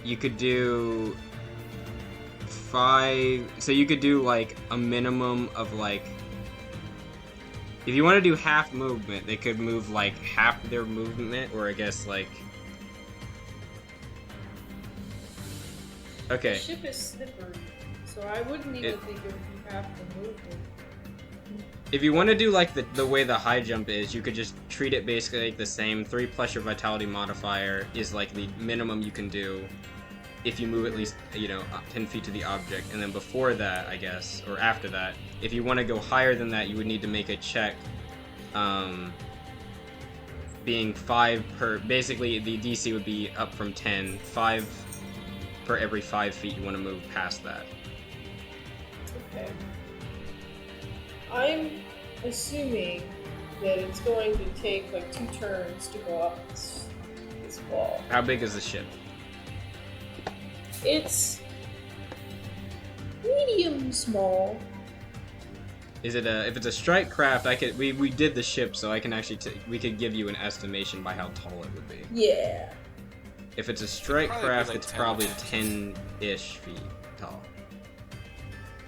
You could do 5, so you could do like a minimum of like, if you want to do half movement, they could move like half their movement, or I guess like, okay. The ship is slippery, so I wouldn't even think it would be half the movement. If you want to do like the way the high jump is, you could just treat it basically like the same. 3 plus your vitality modifier is like the minimum you can do if you move at least, 10 feet to the object. And then before that, I guess, or after that, if you want to go higher than that, you would need to make a check being 5 per, basically the DC would be up from 10, 5 per every 5 feet you want to move past that. Okay. I'm assuming that it's going to take like 2 turns to go up this wall. How big is the ship? It's medium small. Is it if it's a strike craft, we did the ship, so I can actually we could give you an estimation by how tall it would be. Yeah. If it's a strike craft, like it's 10 probably feet. 10-ish feet tall.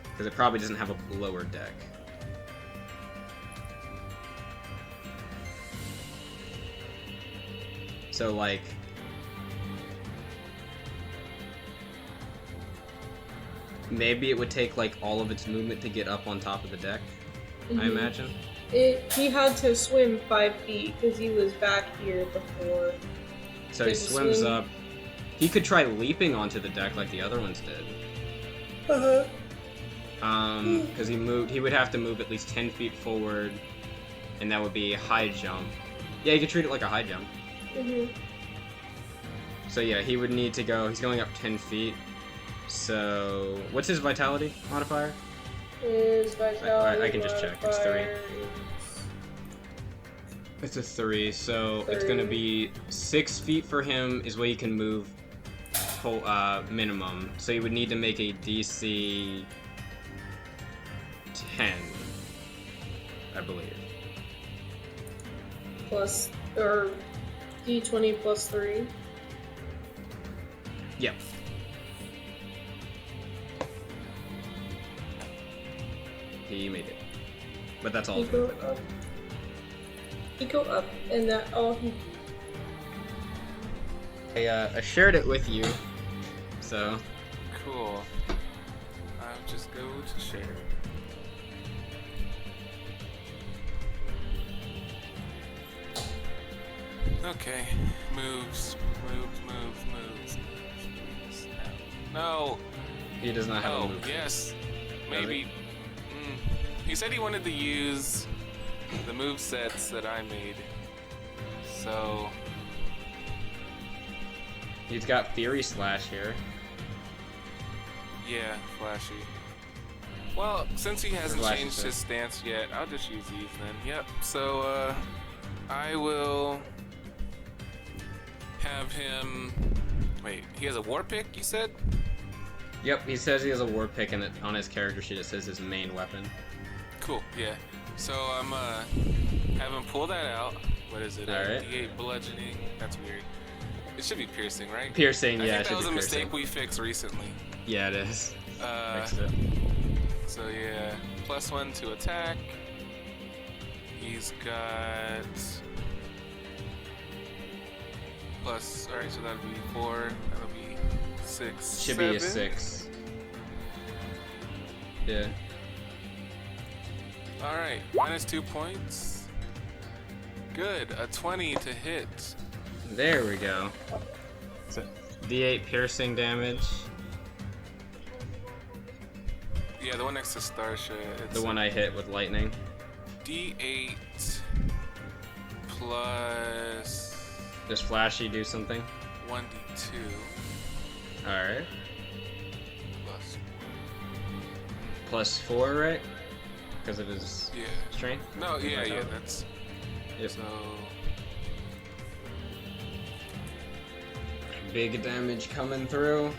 Because it probably doesn't have a lower deck. So like, maybe it would take like all of its movement to get up on top of the deck, I imagine. He had to swim 5 feet because he was back here before. So he swims up. He could try leaping onto the deck like the other ones did. Because he would have to move at least 10 feet forward, and that would be a high jump. Yeah, you could treat it like a high jump. So yeah, he would need to go, he's going up 10 feet. So, what's his vitality modifier? His vitality I can just check, it's 3. modifier It's a 3, so it's 3. gonna be 6 feet for him is what he can move full, minimum. So you would need to make a DC 10, I believe. plus, or D20 plus 3. Yep. he made it. But that's all. You go up. You go up, and that all he. I shared it with you, so. Cool. I'll just go to share. Okay, moves. No. He does not have a move. Yes. Maybe. He said he wanted to use the move sets that I made. So. He's got Fury Slash here. Yeah, flashy. Well, since he hasn't changed his stance yet, I'll just use these then. Yep. So, I will have him. Wait, he has a war pick, you said? Yep, he says he has a war pick, and on his character sheet it says his main weapon. Cool, yeah. So I'm have him pull that out. What is it? Alright. D8 bludgeoning. That's weird. It should be piercing, right? Piercing, yeah. I think that was a mistake we fixed recently. Yeah, it is. Fixed it. So yeah, +1 to attack. He's got plus. All right, so that'll be 4. That'll be 6. Should 7. be a 6. Yeah. All right, -2 points. Good, a 20 to hit. There we go. So, D8 piercing damage. Yeah, the one next to Starsha. The one I hit with lightning. D8 plus. Does Flashy do something? 1d2. Alright. Plus +4, right? Because of his strength? No, yeah, that's. Yep. So. Big damage coming through.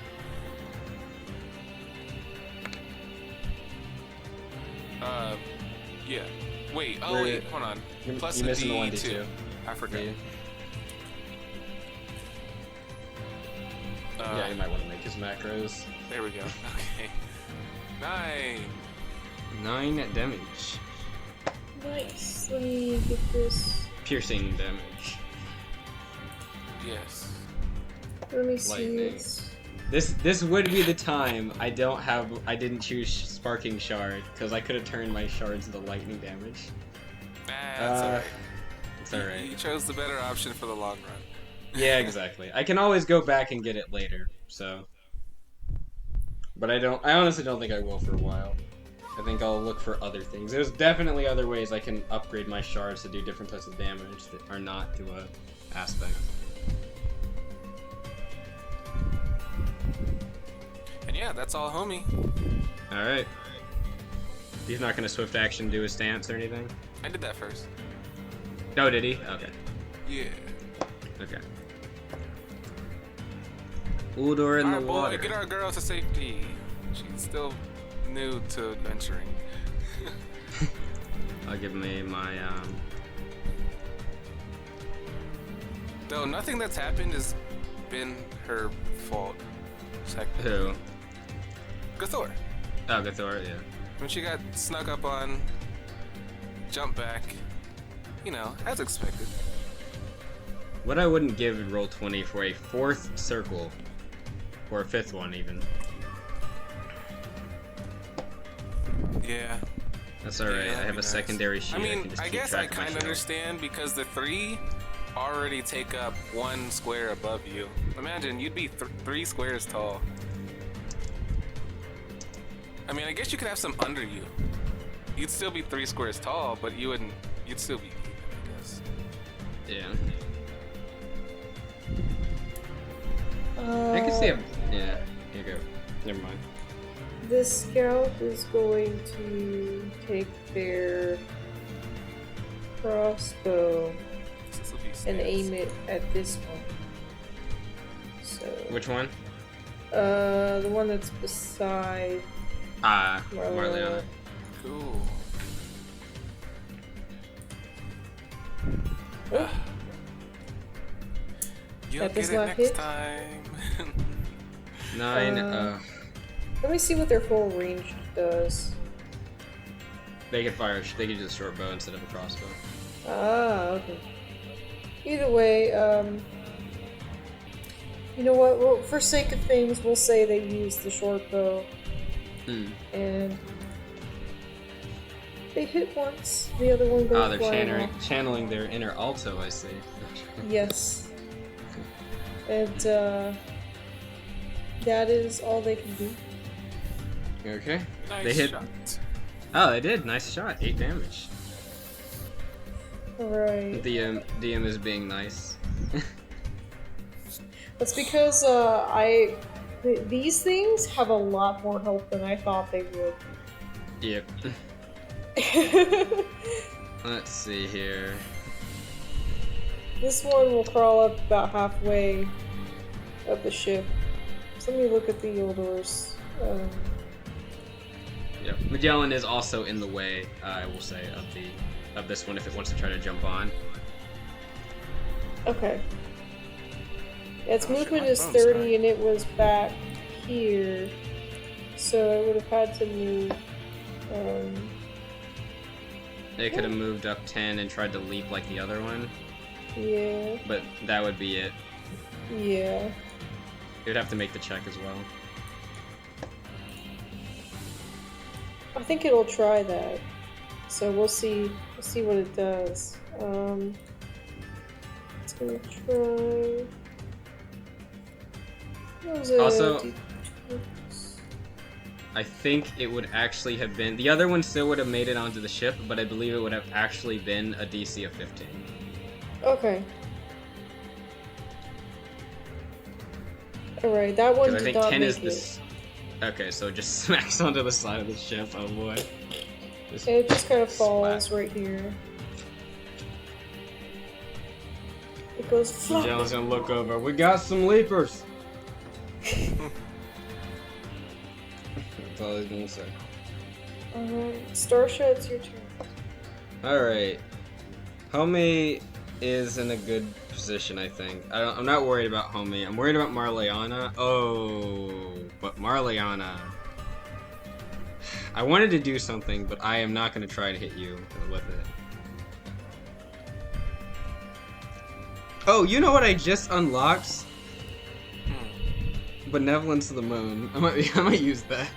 Yeah. Wait, Where wait, hold on. Plus you're missing the D2. 1d2. I forgot. Yeah. Yeah, you might want to make his macros. There we go. Okay. 9. 9 damage. Nice. Let me get this. Piercing damage. Yes. Let me see. Lightning. This. This would be the time I didn't choose Sparking Shard, because I could have turned my shards into lightning damage. That's alright. It's alright. You chose the better option for the long run. Yeah, exactly. I can always go back and get it later, so. But I honestly don't think I will for a while. I think I'll look for other things. There's definitely other ways I can upgrade my shards to do different types of damage that are not to a aspect. And yeah, that's all, homie. Alright. He's not gonna swift action do his stance or anything? I did that first. Oh, did he? Okay. Yeah. Okay. Uldor in the boy, water. get our girl to safety. She's still new to adventuring. I'll give me my Though nothing that's happened has been her fault. Who? Gathor. Oh, Gathor, yeah. When she got snuck up on, jump back, you know, as expected. What I wouldn't give Roll20 for a 4th circle, or a 5th one even. Yeah. That's alright. Yeah, I have a nice. secondary sheet. I mean, can just I keep guess track I of my kind of shield. understand because the 3 already take up 1 square above you. Imagine you'd be 3 squares tall. I mean, I guess you could have some under you. You'd still be 3 squares tall, but you wouldn't. You'd still be even, I guess. Yeah. I can see him. Yeah. Here you go. Never mind. This scout is going to take their crossbow and aim it at this one. So. Which one? The one that's beside. Marliana. Cool. Oh. You'll That get does it not next hit. time. 9. Let me see what their full range does. They could fire. They could use a short bow instead of a crossbow. Ah, okay. Either way, you know what? Well, for sake of things, we'll say they use the short bow. And they hit once. The other one goes they're flying channeling their inner alto, I see. Yes. And that is all they can do. Okay. Nice They hit. shot. Oh, they did. Nice shot. 8 damage. Alright. DM is being nice. That's because these things have a lot more health than I thought they would. Yep. Let's see here. This one will crawl up about halfway of the ship. So let me look at the Eldors. Yep. Magellan is also in the way, I will say, of this one if it wants to try to jump on. Okay. Its Oh, shit, movement my is phone's 30 dying. and it was back here. So it would have had to move. It could have moved up 10 and tried to leap like the other one, Yeah. but that would be it. Yeah. It would have to make the check as well. I think it'll try that. So we'll see. We'll see what it does. It's gonna try. What was it? Also, I think it would actually have been... The other one still would have made it onto the ship, but I believe it would have actually been a DC of 15. Okay. Alright, that one Because I did think not 10 make is it. this. Okay, so it just smacks onto the side of the ship. Oh boy. Just It just kind of falls splat. right here. It goes flop. Magellan's gonna look over. We got some leapers. That's all he's gonna say. Alright, Starsha, it's your turn. Alright. Homie is in a good position, I think. I'm not worried about Homie. I'm worried about Marliana. Oh, but Marliana. I wanted to do something, but I am not going to try to hit you with it. Oh, you know what I just unlocked? Benevolence of the Moon. I might use that.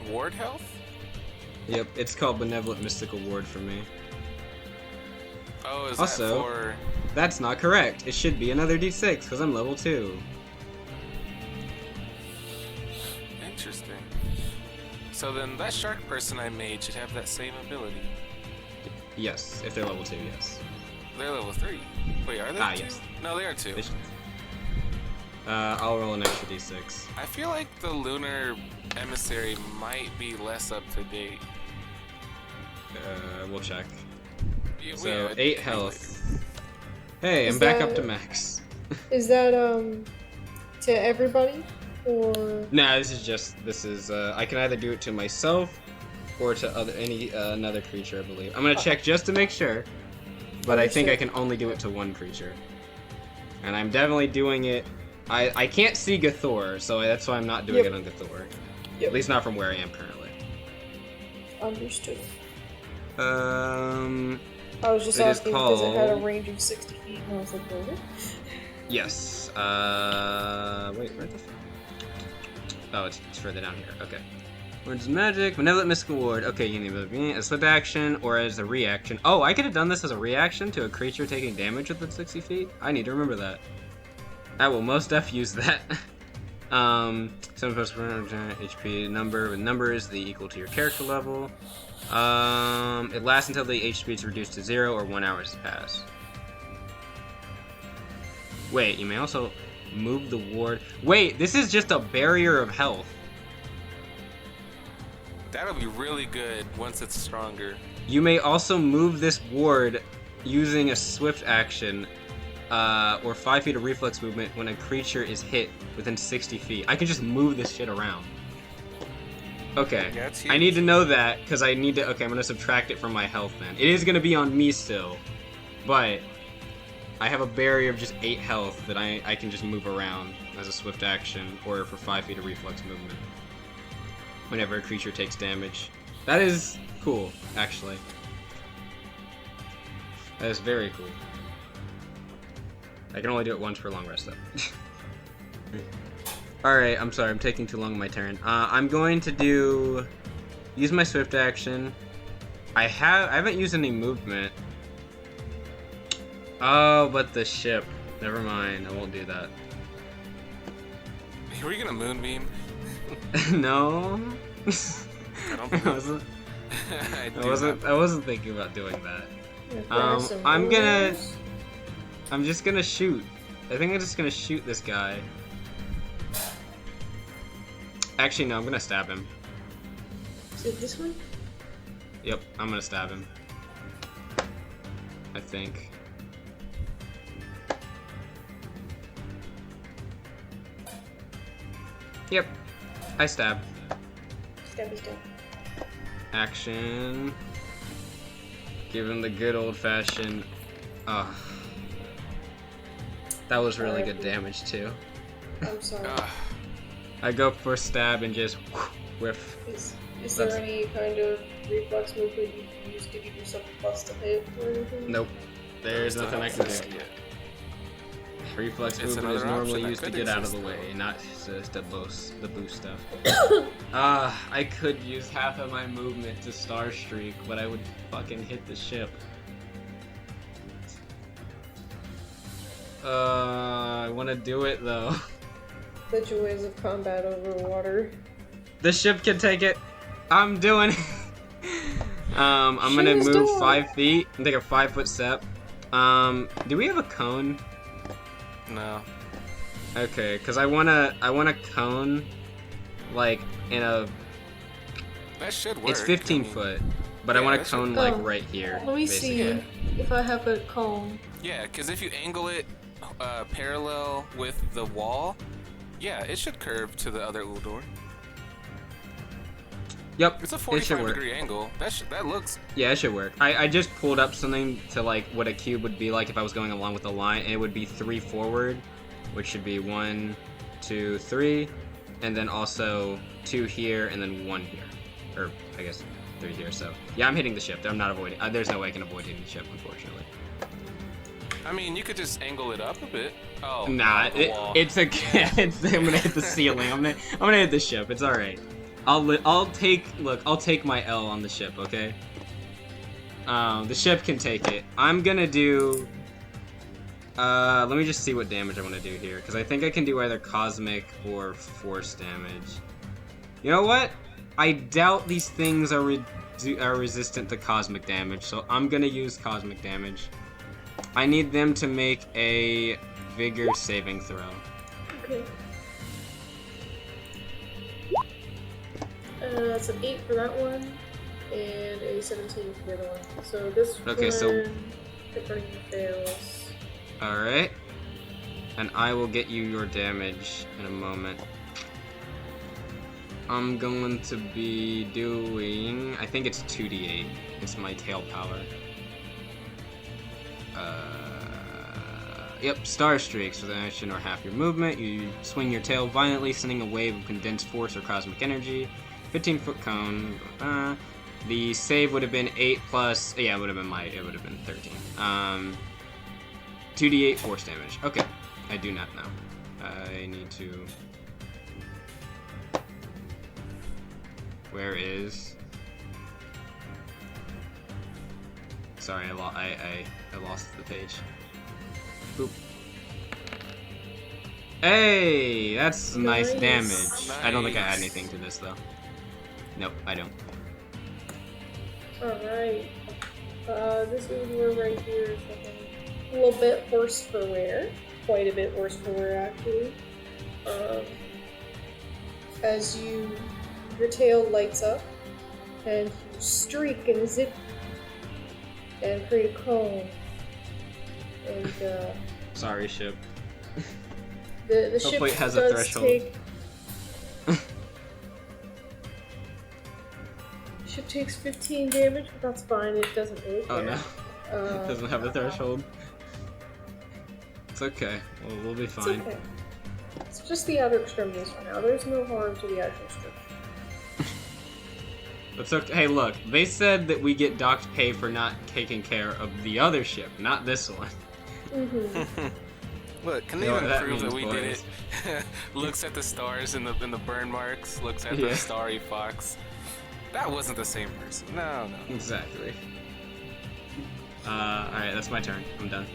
Ward health? Yep, it's called Benevolent Mystical Ward for me. Oh, is Also- that for... That's not correct. It should be another D6 because I'm level 2. Interesting. So then that shark person I made should have that same ability. Yes, if they're level 2, yes. They're level 3. Wait, are they two? Yes. No, they are 2. They should- I'll roll an extra D6. I feel like the lunar emissary might be less up to date. We'll check. Yeah, So, we- 8 health. Hey, Is I'm back up that- to max. Is that, to everybody? Or. Nah, this is, I can either do it to myself or to another creature, I believe. I'm gonna check just to make sure, but I think I can only do it to one creature. And I'm definitely doing it. I can't see Gathor, so that's why I'm not doing it on Gathor. Yep. At least not from where I am currently. Understood. I I was just It is asking because it had a called- range of 60 feet, and I was like, what? Yes. Wait, where the fuck? Oh, it's further down here. Okay. Words of Magic, Benevolent Mystical Ward. Okay, you need a swift action or as a reaction. Oh, I could have done this as a reaction to a creature taking damage within 60 feet? I need to remember that. I will most def use that. 7 plus HP number. With numbers, the equal to your character level. It lasts until the HP is reduced to 0 or 1 hour has passed. Wait, you may also move the ward. Wait, this is just a barrier of health. That'll be really good once it's stronger. You may also move this ward using a swift action or 5 feet of reflex movement when a creature is hit within 60 feet. I can just move this shit around. Okay, That's I need huge. to know that because I need to. Okay, I'm gonna subtract it from my health then. It is gonna be on me still, but I have a barrier of just 8 health that I can just move around as a swift action or for 5 feet of reflex movement. whenever a creature takes damage. That is cool, actually. That is very cool. I can only do it once per long rest, though. Alright, I'm sorry, I'm taking too long on my turn. I'm going to use my swift action. I haven't used any movement. Oh, but the ship. Never mind, I won't do that. Were you gonna moonbeam? No. I don't think I wasn't thinking about doing that. I'm just gonna shoot. I think I'm just gonna shoot this guy. Actually, no, I'm gonna stab him. Is it this one? Yep, I'm gonna stab him. I think. Yep, I stab. Stabby stab. Action. Give him the good old-fashioned. That was really good damage too. I'm sorry. I go for stab and just whiff. Is there any kind of reflex movement you can use to give yourself a plus to hit or anything? Nope. There's nothing I can do. Reflex movement is normally used to get out of the way, not just to boost stuff. I could use half of my movement to Star Streak, but I would fucking hit the ship. I want to do it though. The joys of combat over water. The ship can take it. I'm doing it. I'm gonna move 5 feet and take a 5-foot step. Do we have a cone? No. Okay, because I want a cone, like, in a... That should work. It's 15 foot, but I want a cone, like, right here. Let me see if I have a cone. Yeah, because if you angle it parallel with the wall, yeah, it should curve to the other door. Yep, it's a 45-degree angle. That looks... Yeah, it should work. I just pulled up something to, like, what a cube would be like if I was going along with the line, and it would be 3 forward, which should be 1, 2, 3, and then also 2 here, and then 1 here. Or, I guess, 3 here, so... Yeah, I'm hitting the ship. I'm not avoiding... there's no way I can avoid hitting the ship, unfortunately. I mean, you could just angle it up a bit. Oh, nah, it's a... I'm gonna hit the ceiling. I'm gonna hit the ship. It's alright. I'll take my L on the ship, okay? The ship can take it. I'm gonna do... let me just see what damage I want to do here, because I think I can do either cosmic or force damage. You know what? I doubt these things are resistant to cosmic damage, so I'm gonna use cosmic damage. I need them to make a vigor saving throw. Okay. It's an 8 for that one, and a 17 for the other one. So this one, confirming fails. Alright. And I will get you your damage in a moment. I'm going to be doing... I think it's 2d8. It's my tail power. Yep, Star Streaks. With an action or half your movement, you swing your tail violently, sending a wave of condensed force or cosmic energy. 15-foot cone. The save would have been 8 plus... Yeah, it would have been 13. 2d8 force damage. Okay, I do not know. I need to... Where is... Sorry, I lost the page. Boop. Hey, that's nice damage. Nice. I don't think I add anything to this though. Nope, I don't. Alright. This is where right here is looking a little bit worse for wear. Quite a bit worse for wear, actually. As your tail lights up, and you streak and zip, and create a cone. And, Sorry, ship. The ship Hopefully it has does a threshold. Ship takes 15 damage, but that's fine. It doesn't really care. Oh no, it doesn't have a threshold. It's okay. We'll be fine. It's okay. It's just the outer extremities for now. There's no harm to the actual structure. That's okay. Hey, look, they said that we get docked pay for not taking care of the other ship, not this one. Look, can they You know even what that prove that means, we did boys. it? Looks at the stars in the burn marks, looks at Yeah. the starry fox. That wasn't the same person. No. Exactly. Alright, that's my turn. I'm done.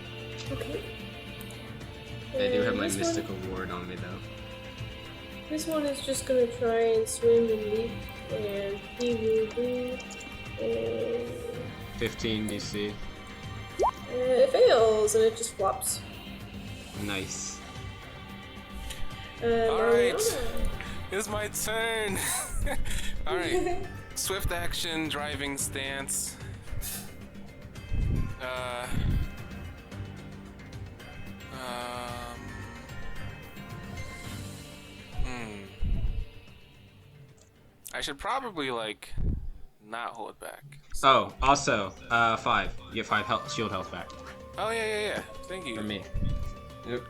Okay. I do have my This one- mystical ward on me, though. This one is just gonna try and swim and leap, and he will do. 15 DC. It fails, and it just flops. Nice. Alright. It's my turn. Alright. Swift action, driving stance. I should probably, like, not hold back. Oh, also, 5. You get 5 health, shield health back. Oh, yeah. Thank you. For me. Yep.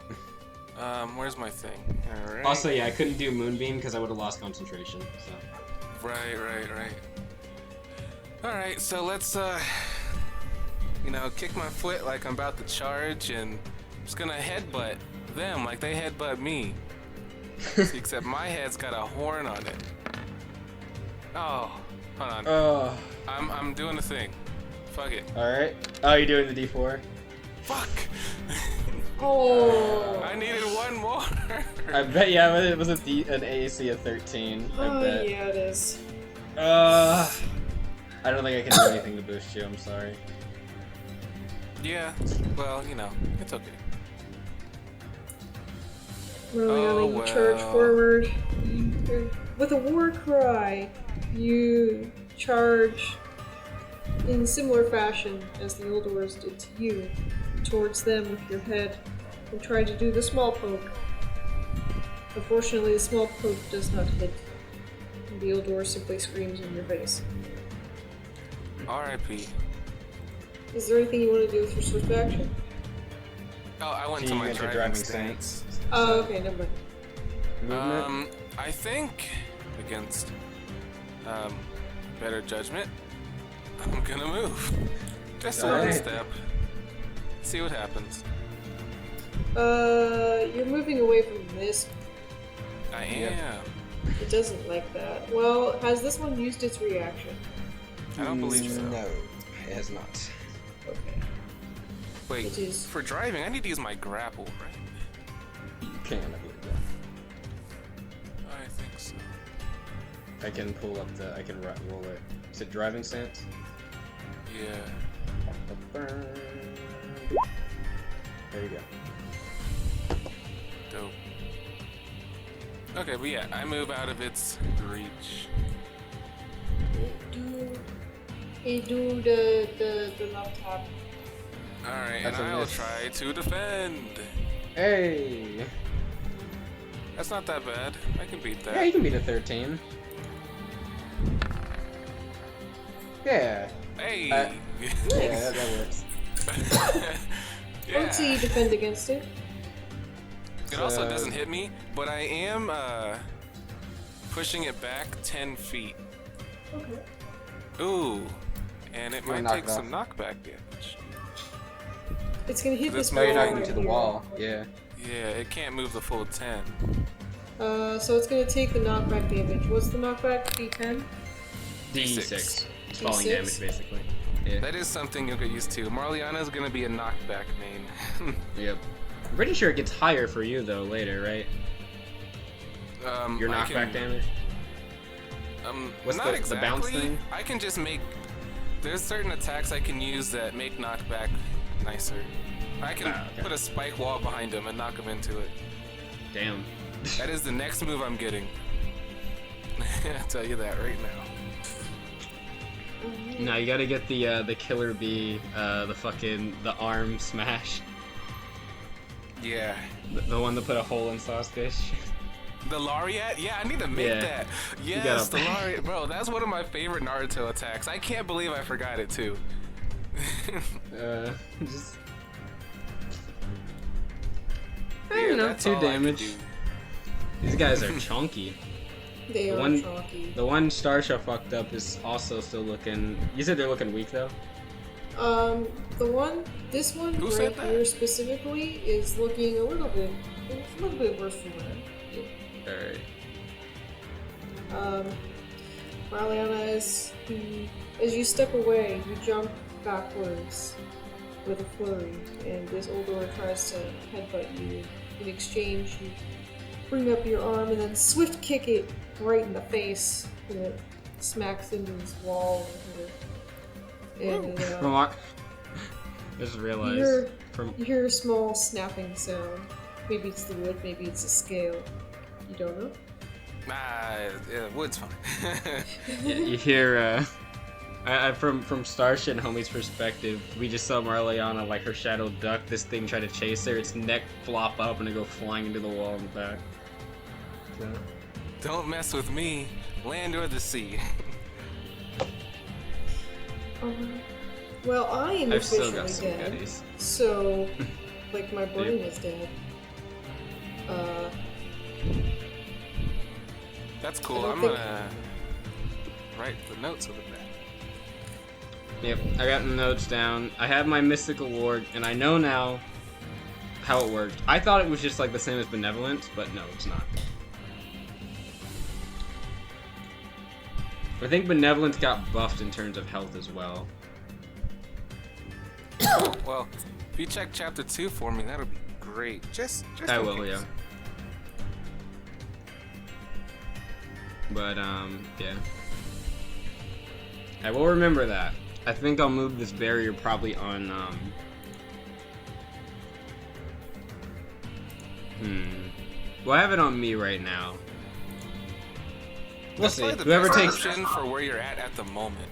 Where's my thing? Alright. Also, yeah, I couldn't do Moonbeam because I would have lost concentration, so. Right. Alright, so let's, kick my foot like I'm about to charge, and I'm just gonna headbutt them like they headbutt me. Except my head's got a horn on it. Oh, hold on. Oh. I'm doing the thing. Fuck it. Alright. Oh, you're doing the D4? Fuck! Oh. I needed one more. I bet, yeah, it was an AAC of 13. I bet. Yeah, it is. I don't think I can do anything to boost you, I'm sorry. Yeah, well, it's okay. Liliana, you charge forward. With a war cry, you charge in similar fashion as the Eldors did to you, towards them with your head, and try to do the small poke. Unfortunately, the small poke does not hit, and the Eldor simply screams in your face. R.I.P. Is there anything you want to do with your swift action? Oh, I went So to you my went to driving driving stance. Oh, okay, never mind. Movement? I think against better judgment, I'm gonna move. Just a little Alright. step. See what happens. You're moving away from this. I Yep. am. It doesn't like that. Well, has this one used its reaction? I don't believe so. No, it has not. Okay. Wait, It is- for driving, I need to use my grapple, right? You can, I believe that. I think so. I can pull up I can roll it. Is it driving stance? Yeah. There you go. Dope. Okay, but yeah, I move out of its reach. do the laptop. Alright, and That's a I'll miss. try to defend. Hey! That's not that bad. I can beat that. Yeah, you can beat a 13. Yeah. Hey! Yeah, that works. Yeah. Let's see you defend against it. It also doesn't hit me, but I am pushing it back 10 feet. Okay. Ooh. And it might knock take it some knockback damage. It's gonna hit This this might No, you're wall knocking right into the here. wall. Yeah. Yeah, it can't move the full 10. So it's gonna take the knockback damage. What's the knockback? D10? D6. It's falling D6? damage, basically. Yeah. That is something you'll get used to. Marliana's gonna be a knockback main. Yep. I'm pretty sure it gets higher for you, though, later, right? Your I knockback can- damage? What's not the exactly. bounce thing? I can just make. There's certain attacks I can use that make knockback nicer. I can Ah, okay. put a spike wall behind him and knock him into it. Damn. That is the next move I'm getting. I'll tell you that right now. No, you gotta get the killer bee, the arm smash. Yeah. The one that put a hole in Sauce Dish. The Lariat? Yeah, I need to make Yeah. that. Yes, gotta- the Lariat. Bro, that's one of my favorite Naruto attacks. I can't believe I forgot it too. Just. Yeah, You know, that's 2 all I can damage. do. These guys are chunky. They The are one- chalky. The one Starsha fucked up is also still looking. You said they're looking weak though. This one Who right said that? here specifically is looking a little bit worse from that. Alright. Marliana, as you step away, you jump backwards with a flurry, and this Oldor tries to headbutt you. In exchange, you bring up your arm and then swift kick it right in the face, and it smacks into this wall over here. And From what? Just realized. you hear a small snapping sound. Maybe it's the wood, maybe it's a scale. You don't know? Yeah, wood's fine. Yeah, you hear. From Starsha and Homie's perspective, we just saw Marliana like her shadow duck. This thing try to chase her. Its neck flop up and it go flying into the wall in the back. So. Don't mess with me, land or the sea. Well, I am I've still officially got some dead. goodies. So, like, my brain is dead. That's cool. I don't I'm think- gonna write the notes over that. Yep, I got the notes down. I have my mystical ward, and I know now how it worked. I thought it was just like the same as benevolence, but no, it's not. I think benevolence got buffed in terms of health as well. Well, if you check chapter 2 for me, that'll be great. Just I in will, case. yeah. But yeah. I will remember that. I think I'll move this barrier probably on Well, I have it on me right now. We'll That's see. probably the Whoever best takes. option for where you're at the moment.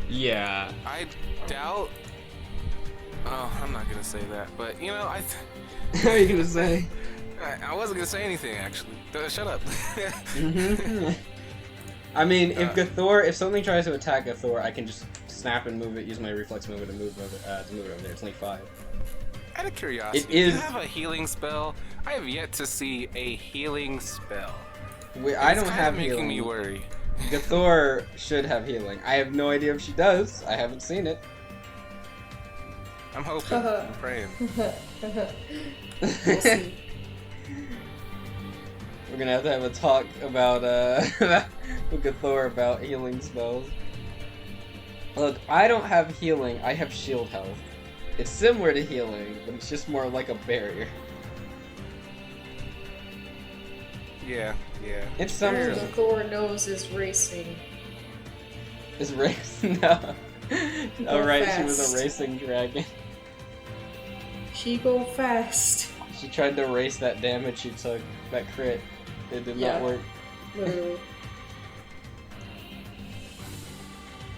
Yeah. I doubt. Oh, I'm not gonna say that, but you know, What are you gonna say? I wasn't gonna say anything actually. Shut up. I mean, if something tries to attack Gathor, I can just snap and move it. Use my reflex move to move it over there. It's only 5. Out of curiosity, It is- do you have a healing spell? I have yet to see a healing spell. I don't It's kinda have making healing. me worry. Gathor should have healing. I have no idea if she does. I haven't seen it. I'm hoping. I'm praying. We'll see. We're gonna have to have a talk about with Gathor about healing spells. Look, I don't have healing. I have shield health. It's similar to healing, but it's just more like a barrier. Yeah. It's something. The Thor nose is racing. Is race? No. Go Alright, she was fast. a racing dragon. She go fast. She tried to race that damage she took, that crit. It did Yeah. not work. Literally.